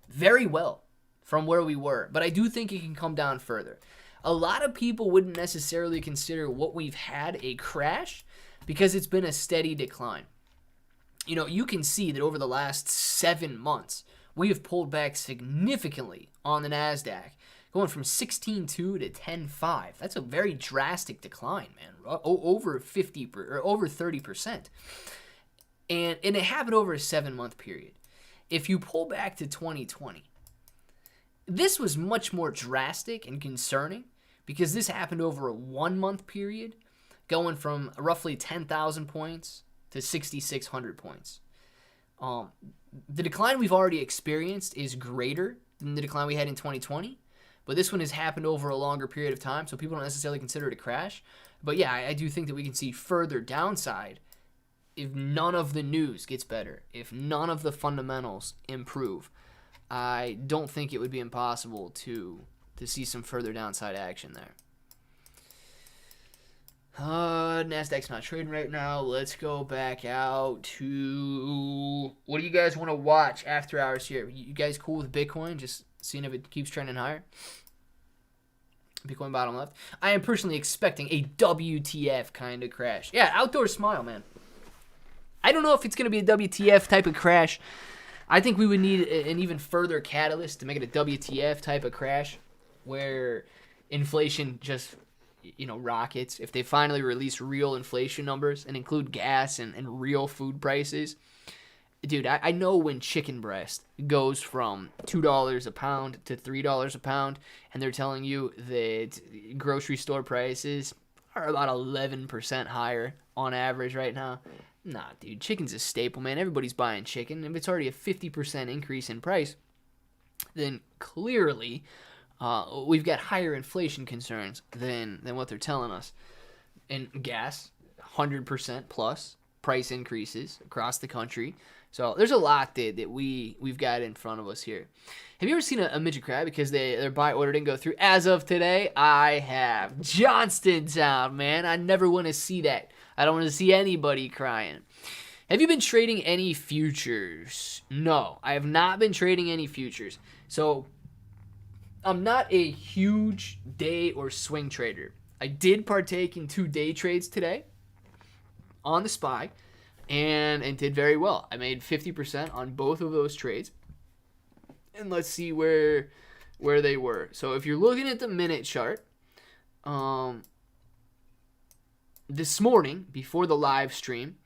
very well from where we were, but I do think it can come down further. A lot of people wouldn't necessarily consider what we've had a crash because it's been a steady decline. You can see that over the last 7 months, we have pulled back significantly on the NASDAQ, going from 16.2 to 10.5. That's a very drastic decline, man. Over 50 or over 30%. And it happened over a 7-month period. If you pull back to 2020, this was much more drastic and concerning because this happened over a 1-month period, going from roughly 10,000 points to 6,600 points. The decline we've already experienced is greater than the decline we had in 2020, but this one has happened over a longer period of time, so people don't necessarily consider it a crash. But yeah, I do think that we can see further downside if none of the news gets better, if none of the fundamentals improve. I don't think it would be impossible to see some further downside action there. NASDAQ's not trading right now. Let's go back out to... What do you guys want to watch after hours here? You guys cool with Bitcoin? Just seeing if it keeps trending higher? Bitcoin bottom left. I am personally expecting a WTF kind of crash. Yeah, outdoor smile, man. I don't know if it's going to be a WTF type of crash. I think we would need an even further catalyst to make it a WTF type of crash where inflation just... rockets. If they finally release real inflation numbers and include gas and real food prices. Dude, I know when chicken breast goes from $2 a pound to $3 a pound, and they're telling you that grocery store prices are about 11% higher on average right now. Nah, dude, chicken's a staple, man. Everybody's buying chicken. If it's already a 50% increase in price, then clearly... we've got higher inflation concerns than what they're telling us. And gas, 100% plus price increases across the country. So there's a lot that we've got in front of us here. Have you ever seen a midget cry because their buy order didn't go through? As of today, I have. Johnstown, man. I never want to see that. I don't want to see anybody crying. Have you been trading any futures? No, I have not been trading any futures. So... I'm not a huge day or swing trader. I did partake in 2 day trades today on the SPY and did very well. I made 50% on both of those trades. And let's see where they were. So if you're looking at the minute chart, this morning before the live stream,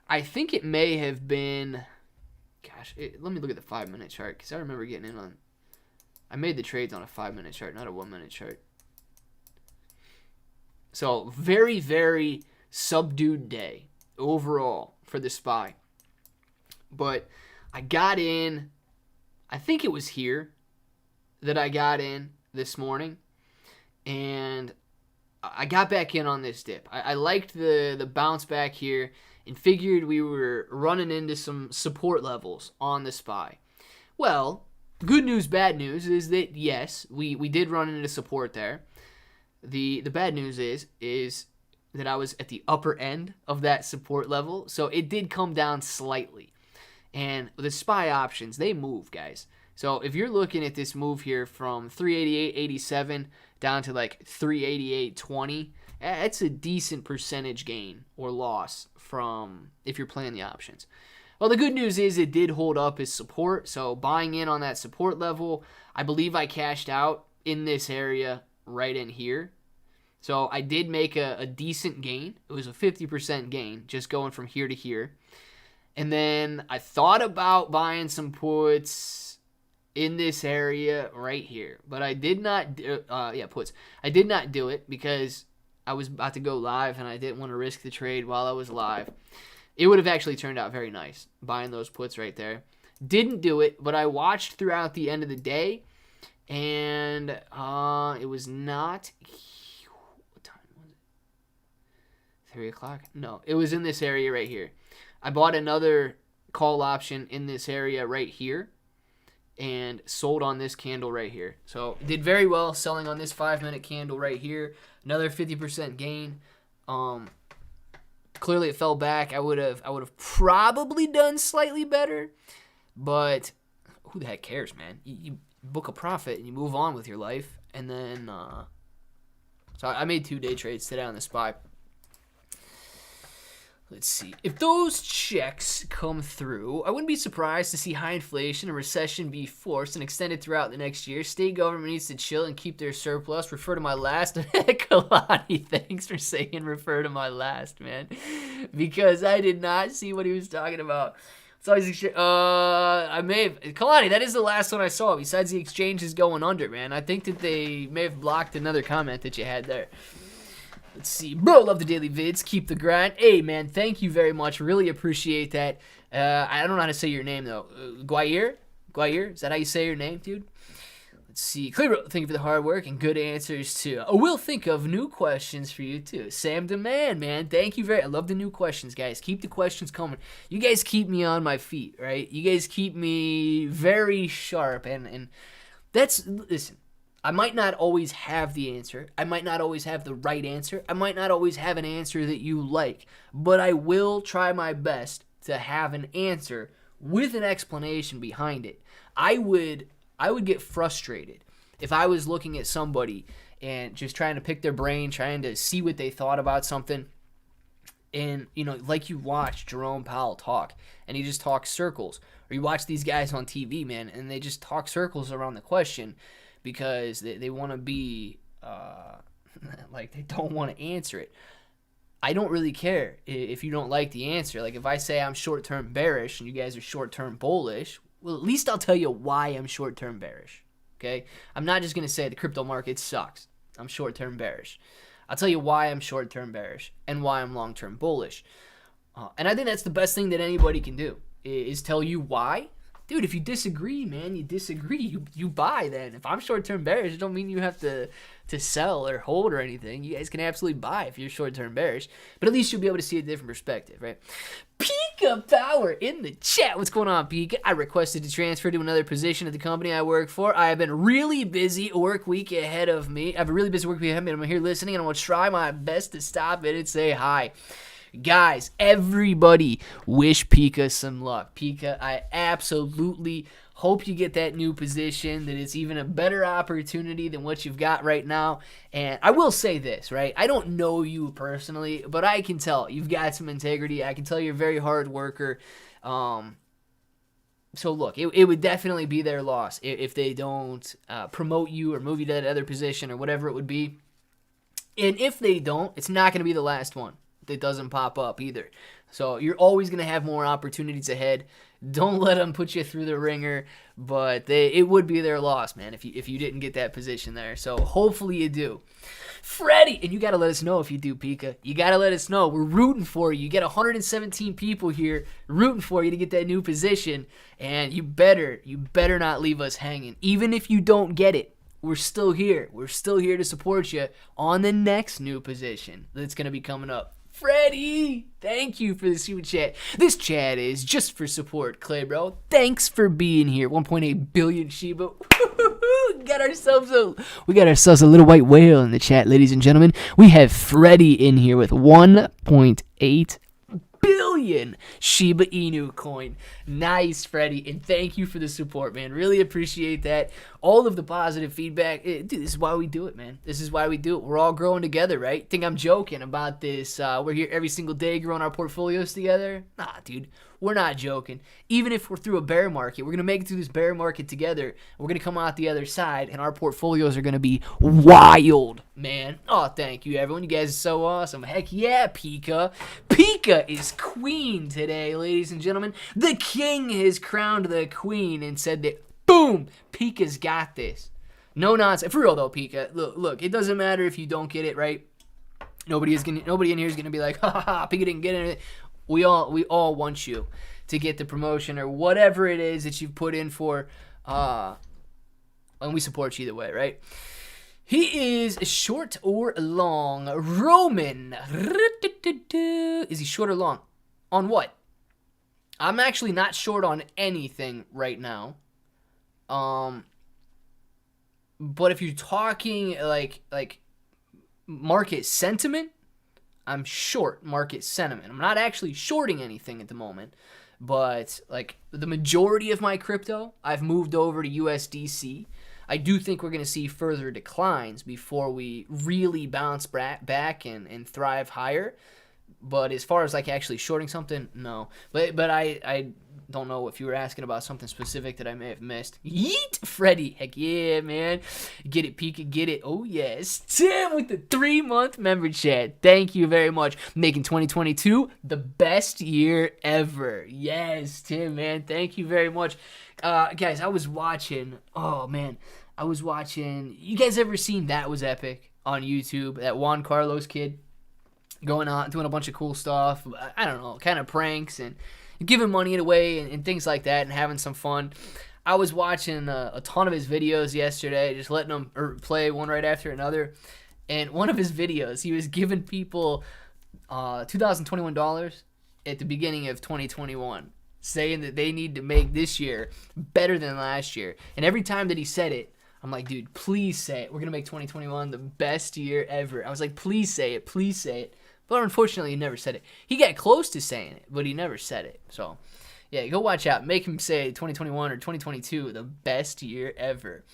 I think it may have been, let me look at the 5-minute chart because I remember getting in on. I made the trades on a 5-minute chart, not a 1-minute chart. So, very, very subdued day overall for the SPY. But I got in, I think it was here that I got in this morning. And I got back in on this dip. I liked the bounce back here and figured we were running into some support levels on the SPY. Well, good news, bad news is that, yes, we did run into support there. The bad news is that I was at the upper end of that support level, so it did come down slightly. And the SPY options, they move, guys. So if you're looking at this move here from 388.87 down to like 388.20, that's a decent percentage gain or loss from if you're playing the options. Well, the good news is it did hold up as support, so buying in on that support level, I believe I cashed out in this area right in here. So I did make a decent gain. It was a 50% gain just going from here to here. And then I thought about buying some puts in this area right here, but I did not puts. I did not do it because I was about to go live and I didn't want to risk the trade while I was live. It would have actually turned out very nice buying those puts right there. Didn't do it, but I watched throughout the end of the day, and it was not. What time was it? 3 o'clock? No, it was in this area right here. I bought another call option in this area right here and sold on this candle right here. So did very well selling on this 5-minute candle right here. Another 50% gain. Clearly it fell back. I would have probably done slightly better, but who the heck cares, man? You book a profit and you move on with your life. And then so I made 2 day trades today on the SPY. Let's see. If those checks come through, I wouldn't be surprised to see high inflation and recession be forced and extended throughout the next year. State government needs to chill and keep their surplus. Refer to my last. Kalani, thanks for saying refer to my last, man. Because I did not see what he was talking about. It's always I may have. Kalani, that is the last one I saw. Besides the exchange is going under, man. I think that they may have blocked another comment that you had there. Let's see. Bro, love the daily vids. Keep the grind. Hey, man, thank you very much. Really appreciate that. I don't know how to say your name, though. Guayer? Is that how you say your name, dude? Let's see. Clear, bro, thank you for the hard work and good answers, too. We'll think of new questions for you, too. Sam Demand, man. Thank you very much. I love the new questions, guys. Keep the questions coming. You guys keep me on my feet, right? You guys keep me very sharp. And that's, listen. I might not always have the answer. I might not always have the right answer. I might not always have an answer that you like. But I will try my best to have an answer with an explanation behind it. I would get frustrated if I was looking at somebody and just trying to pick their brain, trying to see what they thought about something. And, you know, like you watch Jerome Powell talk, and he just talks circles. Or you watch these guys on TV, man, and they just talk circles around the question. Because they want to be, like, they don't want to answer it. I don't really care if you don't like the answer. Like, if I say I'm short-term bearish and you guys are short-term bullish, well, at least I'll tell you why I'm short-term bearish, okay? I'm not just going to say the crypto market sucks. I'm short-term bearish. I'll tell you why I'm short-term bearish and why I'm long-term bullish. And I think that's the best thing that anybody can do is tell you why. Dude, if you disagree, man, you disagree. You buy then. If I'm short-term bearish, it don't mean you have to sell or hold or anything. You guys can absolutely buy if you're short-term bearish. But at least you'll be able to see a different perspective, right? Pika Power in the chat. What's going on, Pika? I requested to transfer to another position at the company I work for. I have been really busy work week ahead of me. I have a really busy work week ahead of me. I'm here listening, and I'm going to try my best to stop it and say hi. Guys, everybody wish Pika some luck. Pika, I absolutely hope you get that new position, that it's even a better opportunity than what you've got right now. And I will say this, right? I don't know you personally, but I can tell you've got some integrity. I can tell you're a very hard worker. So look, it would definitely be their loss if they don't promote you or move you to that other position or whatever it would be. And if they don't, it's not going to be the last one that doesn't pop up either. So you're always going to have more opportunities ahead. Don't let them put you through the ringer, but it would be their loss, man, if you didn't get that position there. So hopefully you do. Freddie, and you got to let us know if you do, Pika. You got to let us know. We're rooting for you. You get 117 people here rooting for you to get that new position, and you better not leave us hanging. Even if you don't get it, we're still here. We're still here to support you on the next new position that's going to be coming up. Freddie, thank you for the super chat. This chat is just for support, Clay, bro. Thanks for being here. 1.8 billion Shiba. We got ourselves a little white whale in the chat, ladies and gentlemen. We have Freddie in here with 1.8 billion Shiba Inu coin. Nice, Freddie, and thank you for the support, man. Really appreciate that. All of the positive feedback. Dude, this is why we do it, man. This is why we do it. We're all growing together, right? Think I'm joking about this. We're here every single day growing our portfolios together. Nah, dude. We're not joking. Even if we're through a bear market, we're going to make it through this bear market together. We're going to come out the other side, and our portfolios are going to be wild, man. Oh, thank you, everyone. You guys are so awesome. Heck yeah, Pika. Pika is queen today, ladies and gentlemen. The king has crowned the queen and said that, boom, Pika's got this. No nonsense. For real, though, Pika. Look, it doesn't matter if you don't get it, right? Nobody in here is going to be like, ha, ha, ha, Pika didn't get it. We all want you to get the promotion or whatever it is that you've put in for, and we support you either way, right? He is short or long. Roman. Is he short or long? On what? I'm actually not short on anything right now. But if you're talking like market sentiment, I'm short market sentiment. I'm not actually shorting anything at the moment, but like the majority of my crypto, I've moved over to USDC. I do think we're going to see further declines before we really bounce back and thrive higher. But as far as like actually shorting something, no. But I don't know if you were asking about something specific that I may have missed. Yeet, Freddie. Heck yeah, man. Get it, Pika, get it. Oh, yes. Tim with the 3-month member chat. Thank you very much. Making 2022 the best year ever. Yes, Tim, man. Thank you very much. Guys, I was watching. Oh, man. You guys ever seen That Was Epic on YouTube? That Juan Carlos kid going on, doing a bunch of cool stuff. I don't know, kind of pranks and giving money away and things like that and having some fun. I was watching a ton of his videos yesterday, just letting them play one right after another. And one of his videos, he was giving people $2021 at the beginning of 2021, saying that they need to make this year better than last year. And every time that he said it, I'm like, dude, please say it. We're going to make 2021 the best year ever. I was like, please say it. Please say it. But unfortunately, he never said it. He got close to saying it, but he never said it. So, yeah, go watch out. Make him say 2021 or 2022, the best year ever.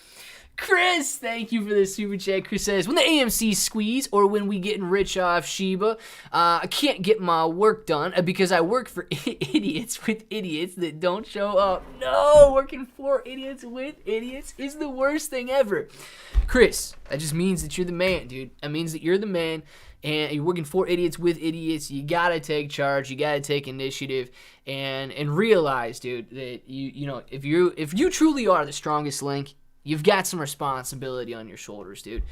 Chris, thank you for the super chat. Chris says, when the AMC squeeze or when we getting rich off Shiba, I can't get my work done because I work for idiots with idiots that don't show up. No, working for idiots with idiots is the worst thing ever. Chris, that just means that you're the man, dude. That means that you're the man. And you're working for idiots with idiots. You gotta take charge. You gotta take initiative, and realize, dude, that you know if you truly are the strongest link, you've got some responsibility on your shoulders, dude.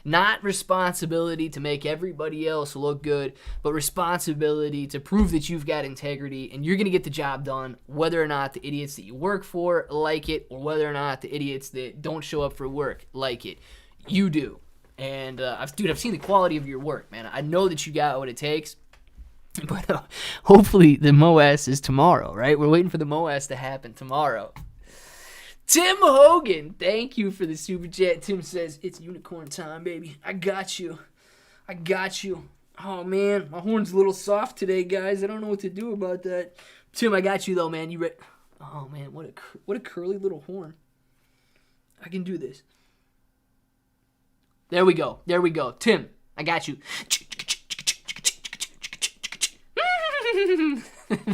Not responsibility to make everybody else look good, but responsibility to prove that you've got integrity and you're gonna get the job done, whether or not the idiots that you work for like it, or whether or not the idiots that don't show up for work like it. You do. And, I've seen the quality of your work, man. I know that you got what it takes. But hopefully the MOAS is tomorrow, right? We're waiting for the MOAS to happen tomorrow. Tim Hogan, thank you for the super chat. Tim says, it's unicorn time, baby. I got you. Oh, man, my horn's a little soft today, guys. I don't know what to do about that. Tim, I got you, though, man. You ready? Oh, man, what a curly little horn. I can do this. There we go. Tim, I got you.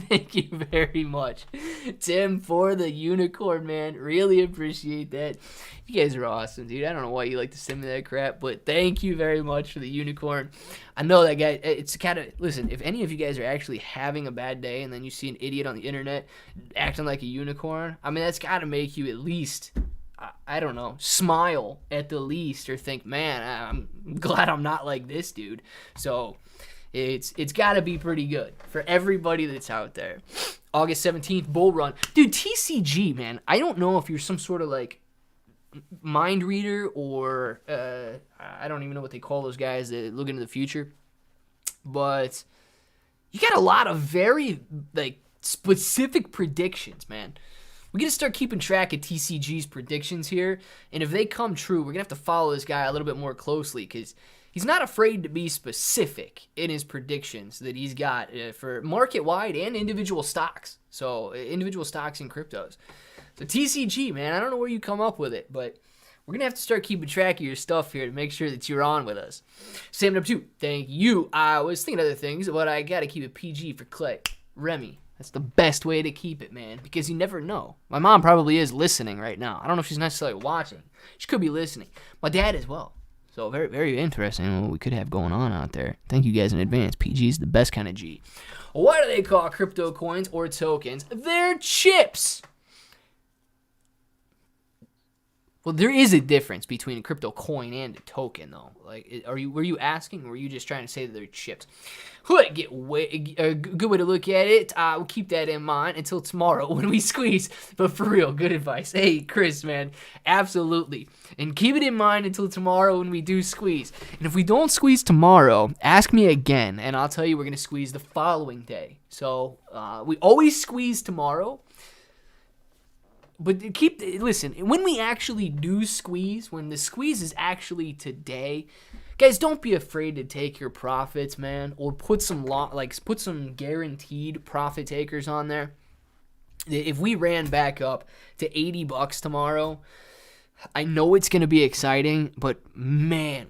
Thank you very much, Tim, for the unicorn, man. Really appreciate that. You guys are awesome, dude. I don't know why you like to send me that crap, but thank you very much for the unicorn. I know that guy. It's kind of, listen, if any of you guys are actually having a bad day and then you see an idiot on the internet acting like a unicorn, I mean, that's got to make you at least, I don't know, smile at the least, or think, man, I'm glad I'm not like this dude. So it's got to be pretty good for everybody that's out there. August 17th, bull run. Dude, TCG, man, I don't know if you're some sort of like mind reader, or I don't even know what they call those guys that look into the future. But you got a lot of very like specific predictions, man. We got to start keeping track of TCG's predictions here, and if they come true, we're gonna have to follow this guy a little bit more closely because he's not afraid to be specific in his predictions that he's got for market-wide and individual stocks. So individual stocks and cryptos. So TCG, man, I don't know where you come up with it, but we're going to have to start keeping track of your stuff here to make sure that you're on with us. Sam up 2, thank you. I was thinking other things, but I got to keep it PG for Clay. Remy, that's the best way to keep it, man, because you never know. My mom probably is listening right now. I don't know if she's necessarily watching. She could be listening. My dad as well. So very, very interesting what we could have going on out there. Thank you guys in advance. PG is the best kind of G. Why do they call crypto coins or tokens? They're chips. Well, there is a difference between a crypto coin and a token, though. Like, were you asking, or were you just trying to say that they're chips? A good way to look at it. We'll keep that in mind until tomorrow when we squeeze. But for real, good advice. Hey, Chris, man, absolutely. And keep it in mind until tomorrow when we do squeeze. And if we don't squeeze tomorrow, ask me again, and I'll tell you we're going to squeeze the following day. So we always squeeze tomorrow. But listen, when we actually do squeeze, when the squeeze is actually today, guys, don't be afraid to take your profits, man, or put some guaranteed profit takers on there. If we ran back up to $80 tomorrow, I know it's going to be exciting, but man,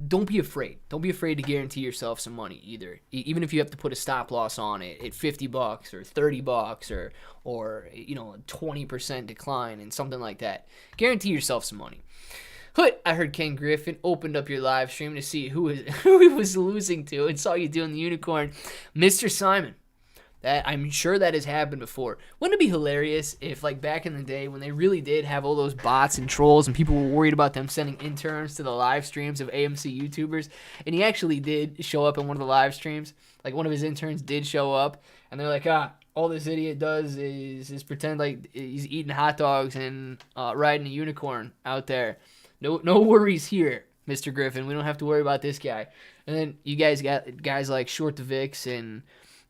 don't be afraid. Don't be afraid to guarantee yourself some money either. Even if you have to put a stop loss on it at $50 or $30 or a 20% decline and something like that. Guarantee yourself some money. I heard Ken Griffin opened up your live stream to see who he was losing to and saw you doing the unicorn. Mr. Simon. I'm sure that has happened before. Wouldn't it be hilarious if, like, back in the day when they really did have all those bots and trolls and people were worried about them sending interns to the live streams of AMC YouTubers, and he actually did show up in one of the live streams? Like, one of his interns did show up, and they're like, all this idiot does is pretend like he's eating hot dogs and riding a unicorn out there. No worries here, Mr. Griffin. We don't have to worry about this guy. And then you guys got guys like Short the Vix and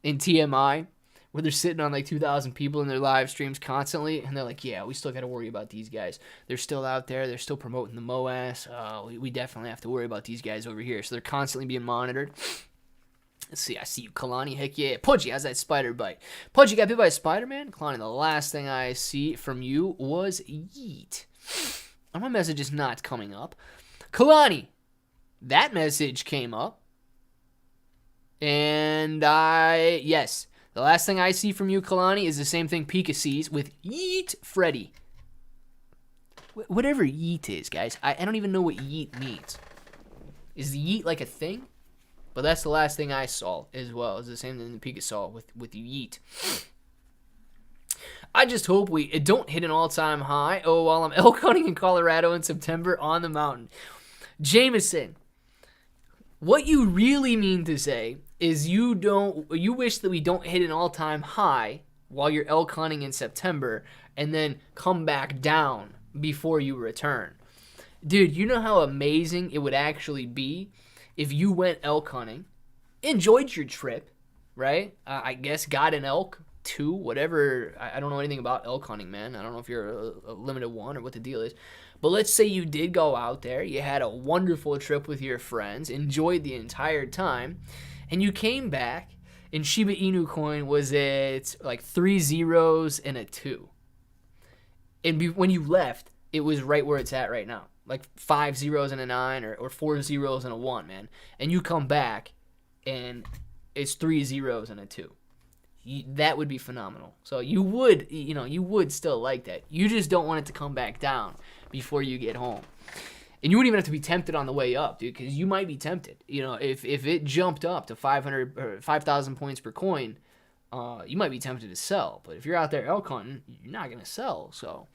TMI, where they're sitting on like 2,000 people in their live streams constantly, and they're like, yeah, we still got to worry about these guys. They're still out there. They're still promoting the MOAS. We definitely have to worry about these guys over here. So they're constantly being monitored. Let's see. I see you, Kalani. Heck yeah. Pudgy, how's that spider bite? Pudgy got bit by a spider, man? Kalani, the last thing I see from you was yeet. And my message is not coming up. Kalani, that message came up. And yes, the last thing I see from you, Kalani, is the same thing Pika sees with Yeet Freddy. Whatever Yeet is, guys. I don't even know what Yeet means. Is the Yeet like a thing? But that's the last thing I saw as well. It's the same thing that Pika saw with Yeet. I just hope we don't hit an all-time high. Oh, while I'm elk hunting in Colorado in September on the mountain. Jameson, what you really mean to say is you wish that we don't hit an all-time high while you're elk hunting in September and then come back down before you return. Dude, you know how amazing it would actually be if you went elk hunting, enjoyed your trip, right? I guess got an elk, 2, whatever. I don't know anything about elk hunting, man. I don't know if you're a limited one or what the deal is. But let's say you did go out there, you had a wonderful trip with your friends, enjoyed the entire time, and you came back, and Shiba Inu coin was at like 3 zeros and a 2. And when you left, it was right where it's at right now. Like 5 zeros and a 9 or 4 zeros and a 1, man. And you come back, and it's 3 zeros and a 2. That would be phenomenal. So you would still like that. You just don't want it to come back down before you get home. And you wouldn't even have to be tempted on the way up, dude, because you might be tempted. If it jumped up to 500 or 5,000 points per coin, you might be tempted to sell. But if you're out there elk hunting, you're not going to sell. So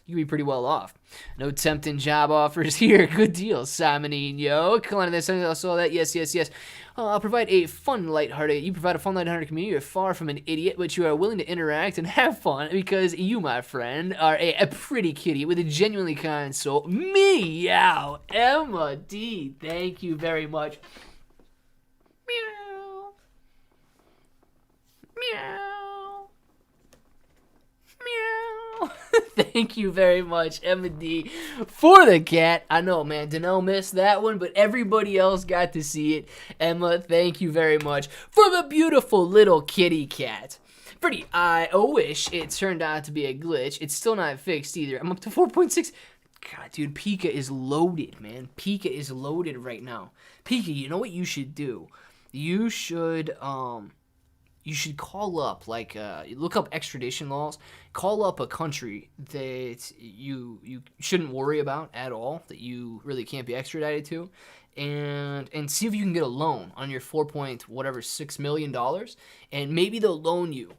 you could be pretty well off. No tempting job offers here. Good deal, Simonino. Kalani, that's something I saw that. Yes. I'll provide a fun, lighthearted. You provide a fun, lighthearted community. You're far from an idiot, but you are willing to interact and have fun because you, my friend, are a pretty kitty with a genuinely kind soul. Meow, Emma D. Thank you very much. Meow. Meow. Meow. Thank you very much, Emma D, for the cat. I know, man, Danelle missed that one, but everybody else got to see it. Emma, thank you very much for the beautiful little kitty cat. Pretty, I wish it turned out to be a glitch. It's still not fixed either. I'm up to 4.6. God, dude, Pika is loaded, man. Pika is loaded right now. Pika, you know what you should do? You should call up, like, look up extradition laws. Call up a country that you shouldn't worry about at all, that you really can't be extradited to, and see if you can get a loan on your $6 million, and maybe they'll loan you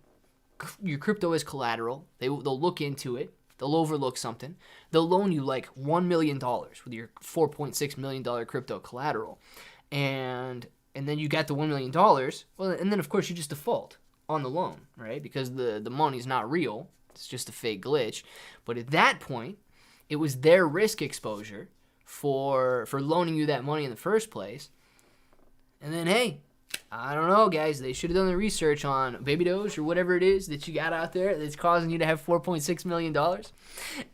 your crypto as collateral. They'll look into it. They'll overlook something. They'll loan you like $1 million with your $4.6 million crypto collateral, and then you got the $1 million. Well, and then of course you just default on the loan, right? Because the money's not real. It's just a fake glitch. But at that point, it was their risk exposure for loaning you that money in the first place. And then, hey, I don't know, guys. They should have done the research on Baby Doge or whatever it is that you got out there that's causing you to have $4.6 million.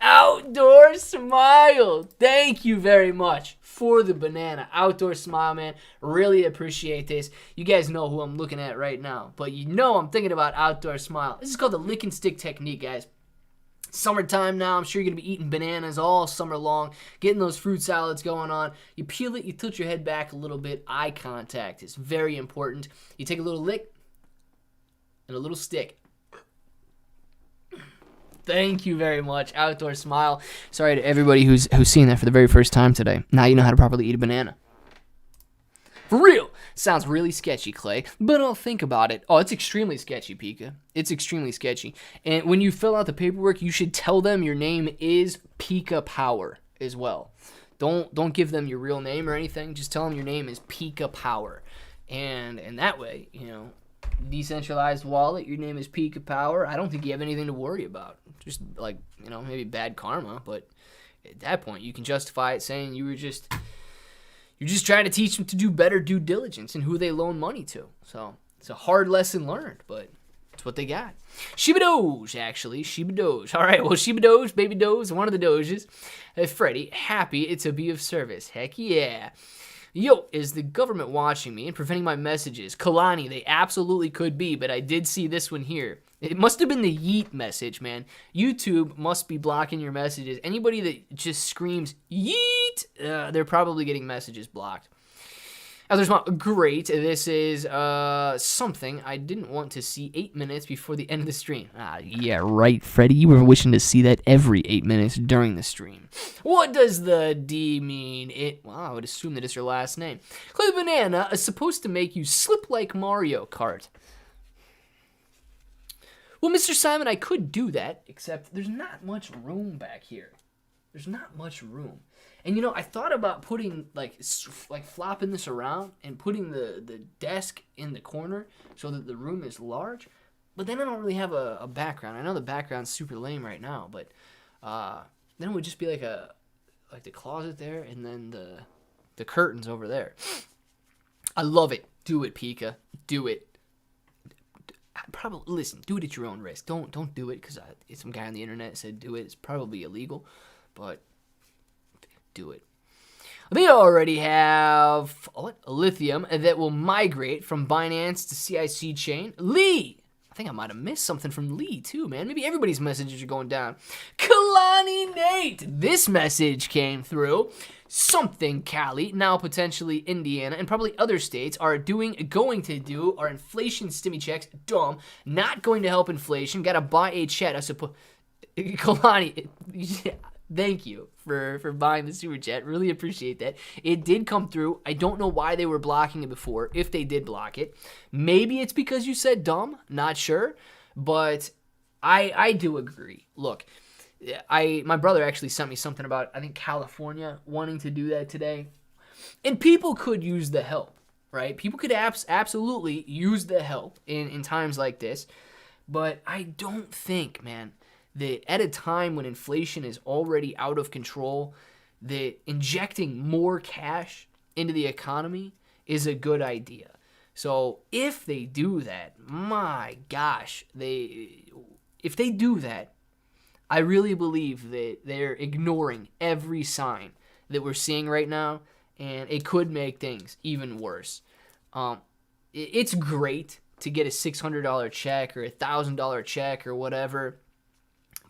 Outdoor Smile. Thank you very much for the banana. Outdoor Smile, man. Really appreciate this. You guys know who I'm looking at right now, but you know I'm thinking about Outdoor Smile. This is called the lick and stick technique, guys. Summertime now. I'm sure you're going to be eating bananas all summer long, getting those fruit salads going on. You peel it, you tilt your head back a little bit. Eye contact is very important. You take a little lick and a little stick. Thank you very much, Outdoor Smile. Sorry to everybody who's seeing that for the very first time today. Now you know how to properly eat a banana. For real. Sounds really sketchy, Clay, but I'll think about it. Oh, it's extremely sketchy, Pika. It's extremely sketchy. And when you fill out the paperwork, you should tell them your name is Pika Power as well. Don't give them your real name or anything. Just tell them your name is Pika Power. And that way, you know, decentralized wallet, your name is Pika Power. I don't think you have anything to worry about. Just like, you know, maybe bad karma, but at that point, you can justify it saying you're just trying to teach them to do better due diligence in who they loan money to. So it's a hard lesson learned, but it's what they got. Shiba Doge, actually. Shiba Doge. All right, well, Shiba Doge, Baby Doge, one of the Doges. Freddie, happy to be of service. Heck yeah. Yo, is the government watching me and preventing my messages? Kalani, they absolutely could be, but I did see this one here. It must have been the yeet message, man. YouTube must be blocking your messages. Anybody that just screams yeet, they're probably getting messages blocked. Great. This is something I didn't want to see 8 minutes before the end of the stream. Yeah, right, Freddie. You were wishing to see that every 8 minutes during the stream. What does the D mean? Well, I would assume that it's your last name. Clay Banana is supposed to make you slip like Mario Kart. Well, Mr. Simon, I could do that, except there's not much room back here. There's not much room. And, you know, I thought about putting, like flopping this around and putting the desk in the corner so that the room is large. But then I don't really have a background. I know the background's super lame right now, but then it would just be like the closet there and then the curtains over there. I love it. Do it, Pika. Do it. Probably listen. Do it at your own risk. Don't do it because some guy on the internet said do it. It's probably illegal, but do it. They already have lithium that will migrate from Binance to CIC chain. Lee, I think I might have missed something from Lee too, man. Maybe everybody's messages are going down. Kalani Nate, this message came through. Something Cali, now potentially Indiana, and probably other states are going to do are inflation stimmy checks. Dumb. Not going to help inflation. Gotta buy a chat. I suppose. Kalani, thank you for buying the super chat. Really appreciate that. It did come through. I don't know why they were blocking it before, if they did block it. Maybe it's because you said dumb. Not sure. But I do agree. Look, my brother actually sent me something about, I think, California wanting to do that today. And people could use the help, right? People could absolutely use the help in times like this. But I don't think, man, that at a time when inflation is already out of control, that injecting more cash into the economy is a good idea. So if they do that, my gosh, if they do that, I really believe that they're ignoring every sign that we're seeing right now, and it could make things even worse. It's great to get a $600 check or a $1,000 check or whatever,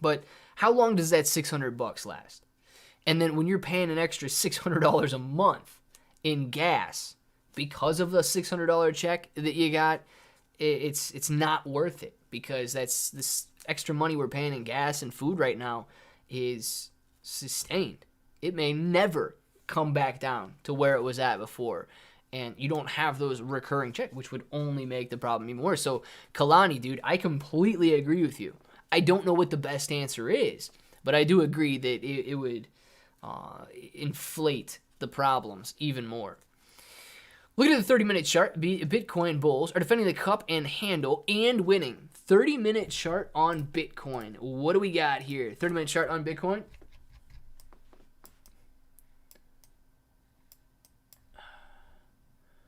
but how long does that $600 last? And then when you're paying an extra $600 a month in gas because of the $600 check that you got, it's not worth it, because that's this extra money we're paying in gas and food right now is sustained. It may never come back down to where it was at before, and you don't have those recurring checks, which would only make the problem even worse. So Kalani, dude, I completely agree with you. I don't know what the best answer is, but I do agree that it would inflate the problems even more. Looking at the 30-minute chart, Bitcoin bulls are defending the cup and handle and winning. 30-minute chart on Bitcoin. What do we got here? 30-minute chart on Bitcoin.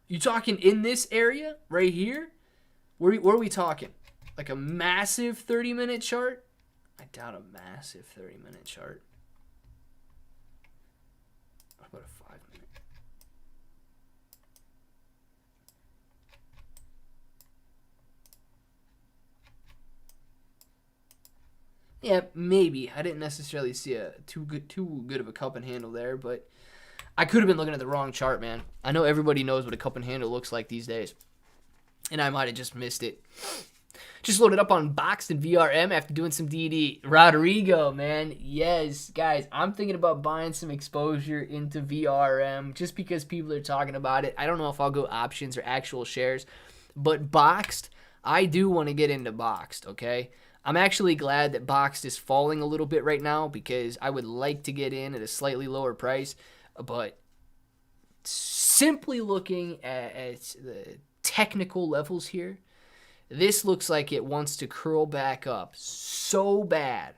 You talking in this area right here? Where are we talking? Like a massive 30-minute chart? I doubt a massive 30-minute chart. How about a 5-minute? Yeah, maybe. I didn't necessarily see a too good of a cup and handle there, but I could have been looking at the wrong chart, man. I know everybody knows what a cup and handle looks like these days, and I might have just missed it. Just loaded up on Boxed and VRM after doing some DD. Rodrigo, man. Yes, guys, I'm thinking about buying some exposure into VRM just because people are talking about it. I don't know if I'll go options or actual shares, but Boxed, I do want to get into Boxed, okay? I'm actually glad that Boxed is falling a little bit right now, because I would like to get in at a slightly lower price. But simply looking at the technical levels here, this looks like it wants to curl back up so bad.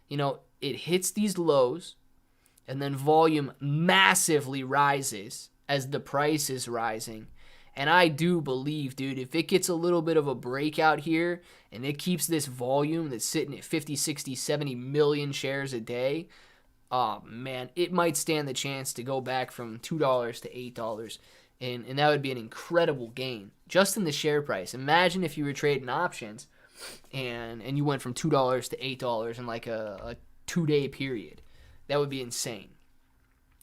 You know, it hits these lows, and then volume massively rises as the price is rising. And I do believe, dude, if it gets a little bit of a breakout here and it keeps this volume that's sitting at 50, 60, 70 million shares a day, oh, man, it might stand the chance to go back from $2 to $8. And that would be an incredible gain just in the share price. Imagine if you were trading options and you went from $2 to $8 in like a 2-day period. That would be insane.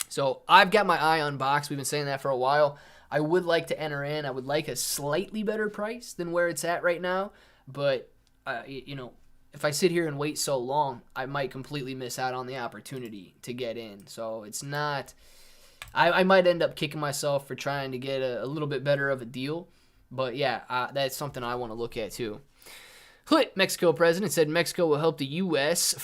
So I've got my eye on Box. We've been saying that for a while. I would like to enter in. I would like a slightly better price than where it's at right now. But, if I sit here and wait so long, I might completely miss out on the opportunity to get in. So it's not... I might end up kicking myself for trying to get a little bit better of a deal. But, yeah, that's something I want to look at, too. Mexico president said Mexico will help the U.S.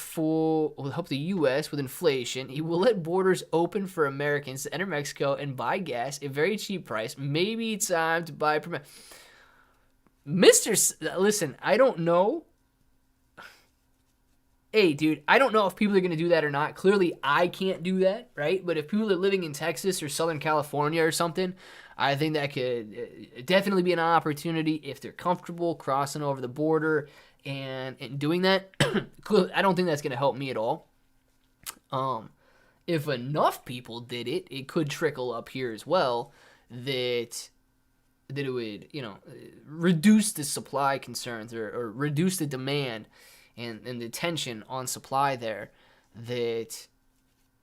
with inflation. He will let borders open for Americans to enter Mexico and buy gas at a very cheap price. Maybe it's time to buy... Listen, I don't know. Hey, dude, I don't know if people are going to do that or not. Clearly, I can't do that, right? But if people are living in Texas or Southern California or something, I think that could definitely be an opportunity if they're comfortable crossing over the border and doing that. I don't think that's going to help me at all. If enough people did it, it could trickle up here as well that it would, reduce the supply concerns or reduce the demand and the tension on supply there, that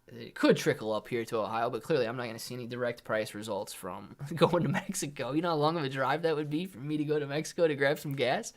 it could trickle up here to Ohio, but clearly I'm not going to see any direct price results from going to Mexico. You know how long of a drive that would be for me to go to Mexico to grab some gas?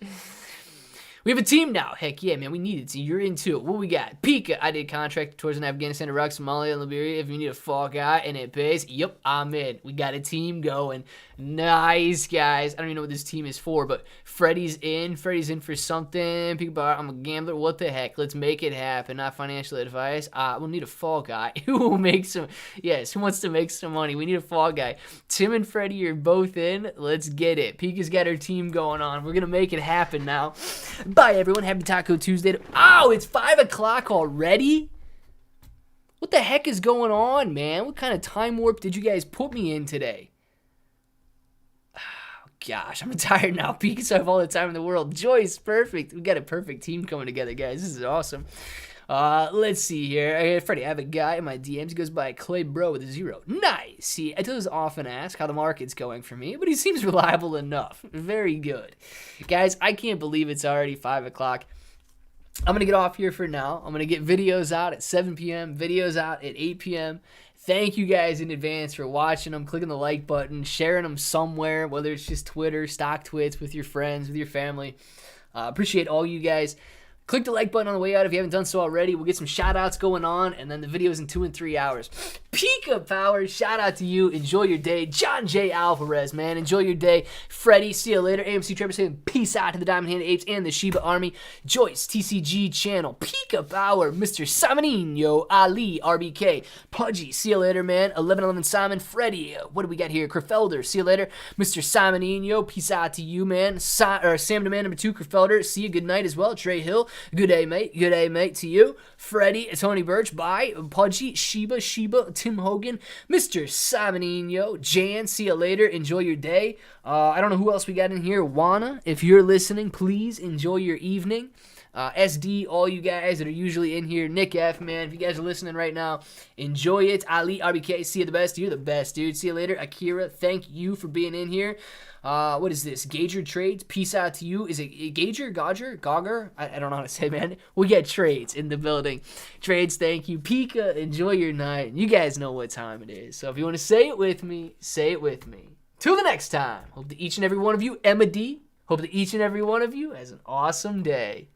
We have a team now. Heck yeah, man. We need a team. You're into it. What we got? Pika. I did contract tours in Afghanistan, Iraq, Somalia, and Liberia. If you need a fall guy and it pays, yep, I'm in. We got a team going. Nice, guys. I don't even know what this team is for, but Freddie's in. Freddie's in for something. Pika bar. I'm a gambler. What the heck? Let's make it happen. Not financial advice. We'll need a fall guy who will make some. Yes, who wants to make some money? We need a fall guy. Tim and Freddie are both in. Let's get it. Pika's got her team going on. We're gonna make it happen now. Bye, everyone. Happy Taco Tuesday. Oh, it's 5 o'clock already? What the heck is going on, man? What kind of time warp did you guys put me in today? Oh, gosh, I'm tired now. Because I have all the time in the world. Joyce, perfect. We got a perfect team coming together, guys. This is awesome. Let's see here. Freddie, I have a guy in my DMs. He goes by Clay Bro with a 0. Nice. See, I does often ask how the market's going for me, but he seems reliable enough. Very good. Guys, I can't believe it's already 5 o'clock. I'm going to get off here for now. I'm going to get videos out at 7 p.m., videos out at 8 p.m. Thank you guys in advance for watching them, clicking the like button, sharing them somewhere, whether it's just Twitter, stock twits, with your friends, with your family. Appreciate all you guys. Click the like button on the way out if you haven't done so already. We'll get some shout outs going on, and then the videos in 2 and 3 hours. Pika Power, shout out to you. Enjoy your day. John J. Alvarez, man, enjoy your day. Freddie, see you later. AMC Trevor saying peace out to the Diamond Hand Apes and the Shiba Army. Joyce, TCG Channel. Pika Power, Mr. Simonino, Ali, RBK. Pudgy, see you later, man. 1111 Simon, Freddie. What do we got here? Kerfelder, see you later. Mr. Simonino, peace out to you, man. Sam the Man number 2, Kerfelder, see you. Good night as well. Trey Hill. Good day, mate. Good day, mate, to you. Freddie, Tony Birch, bye. Pudgy, Shiba, Tim Hogan, Mr. Simonino, Jan, see you later. Enjoy your day. I don't know who else we got in here. Juana, if you're listening, please enjoy your evening. SD, all you guys that are usually in here. Nick F, man, if you guys are listening right now, enjoy it. Ali, RBK, see you the best. You're the best, dude. See you later. Akira, thank you for being in here. What is this? Gauger Trades, peace out to you. Is it Gauger? Gauger? I don't know how to say, man. We got Trades in the building. Trades, thank you. Pika, enjoy your night. You guys know what time it is. So if you want to say it with me, say it with me. Till the next time. Hope that each and every one of you, Emma D, hope that each and every one of you has an awesome day.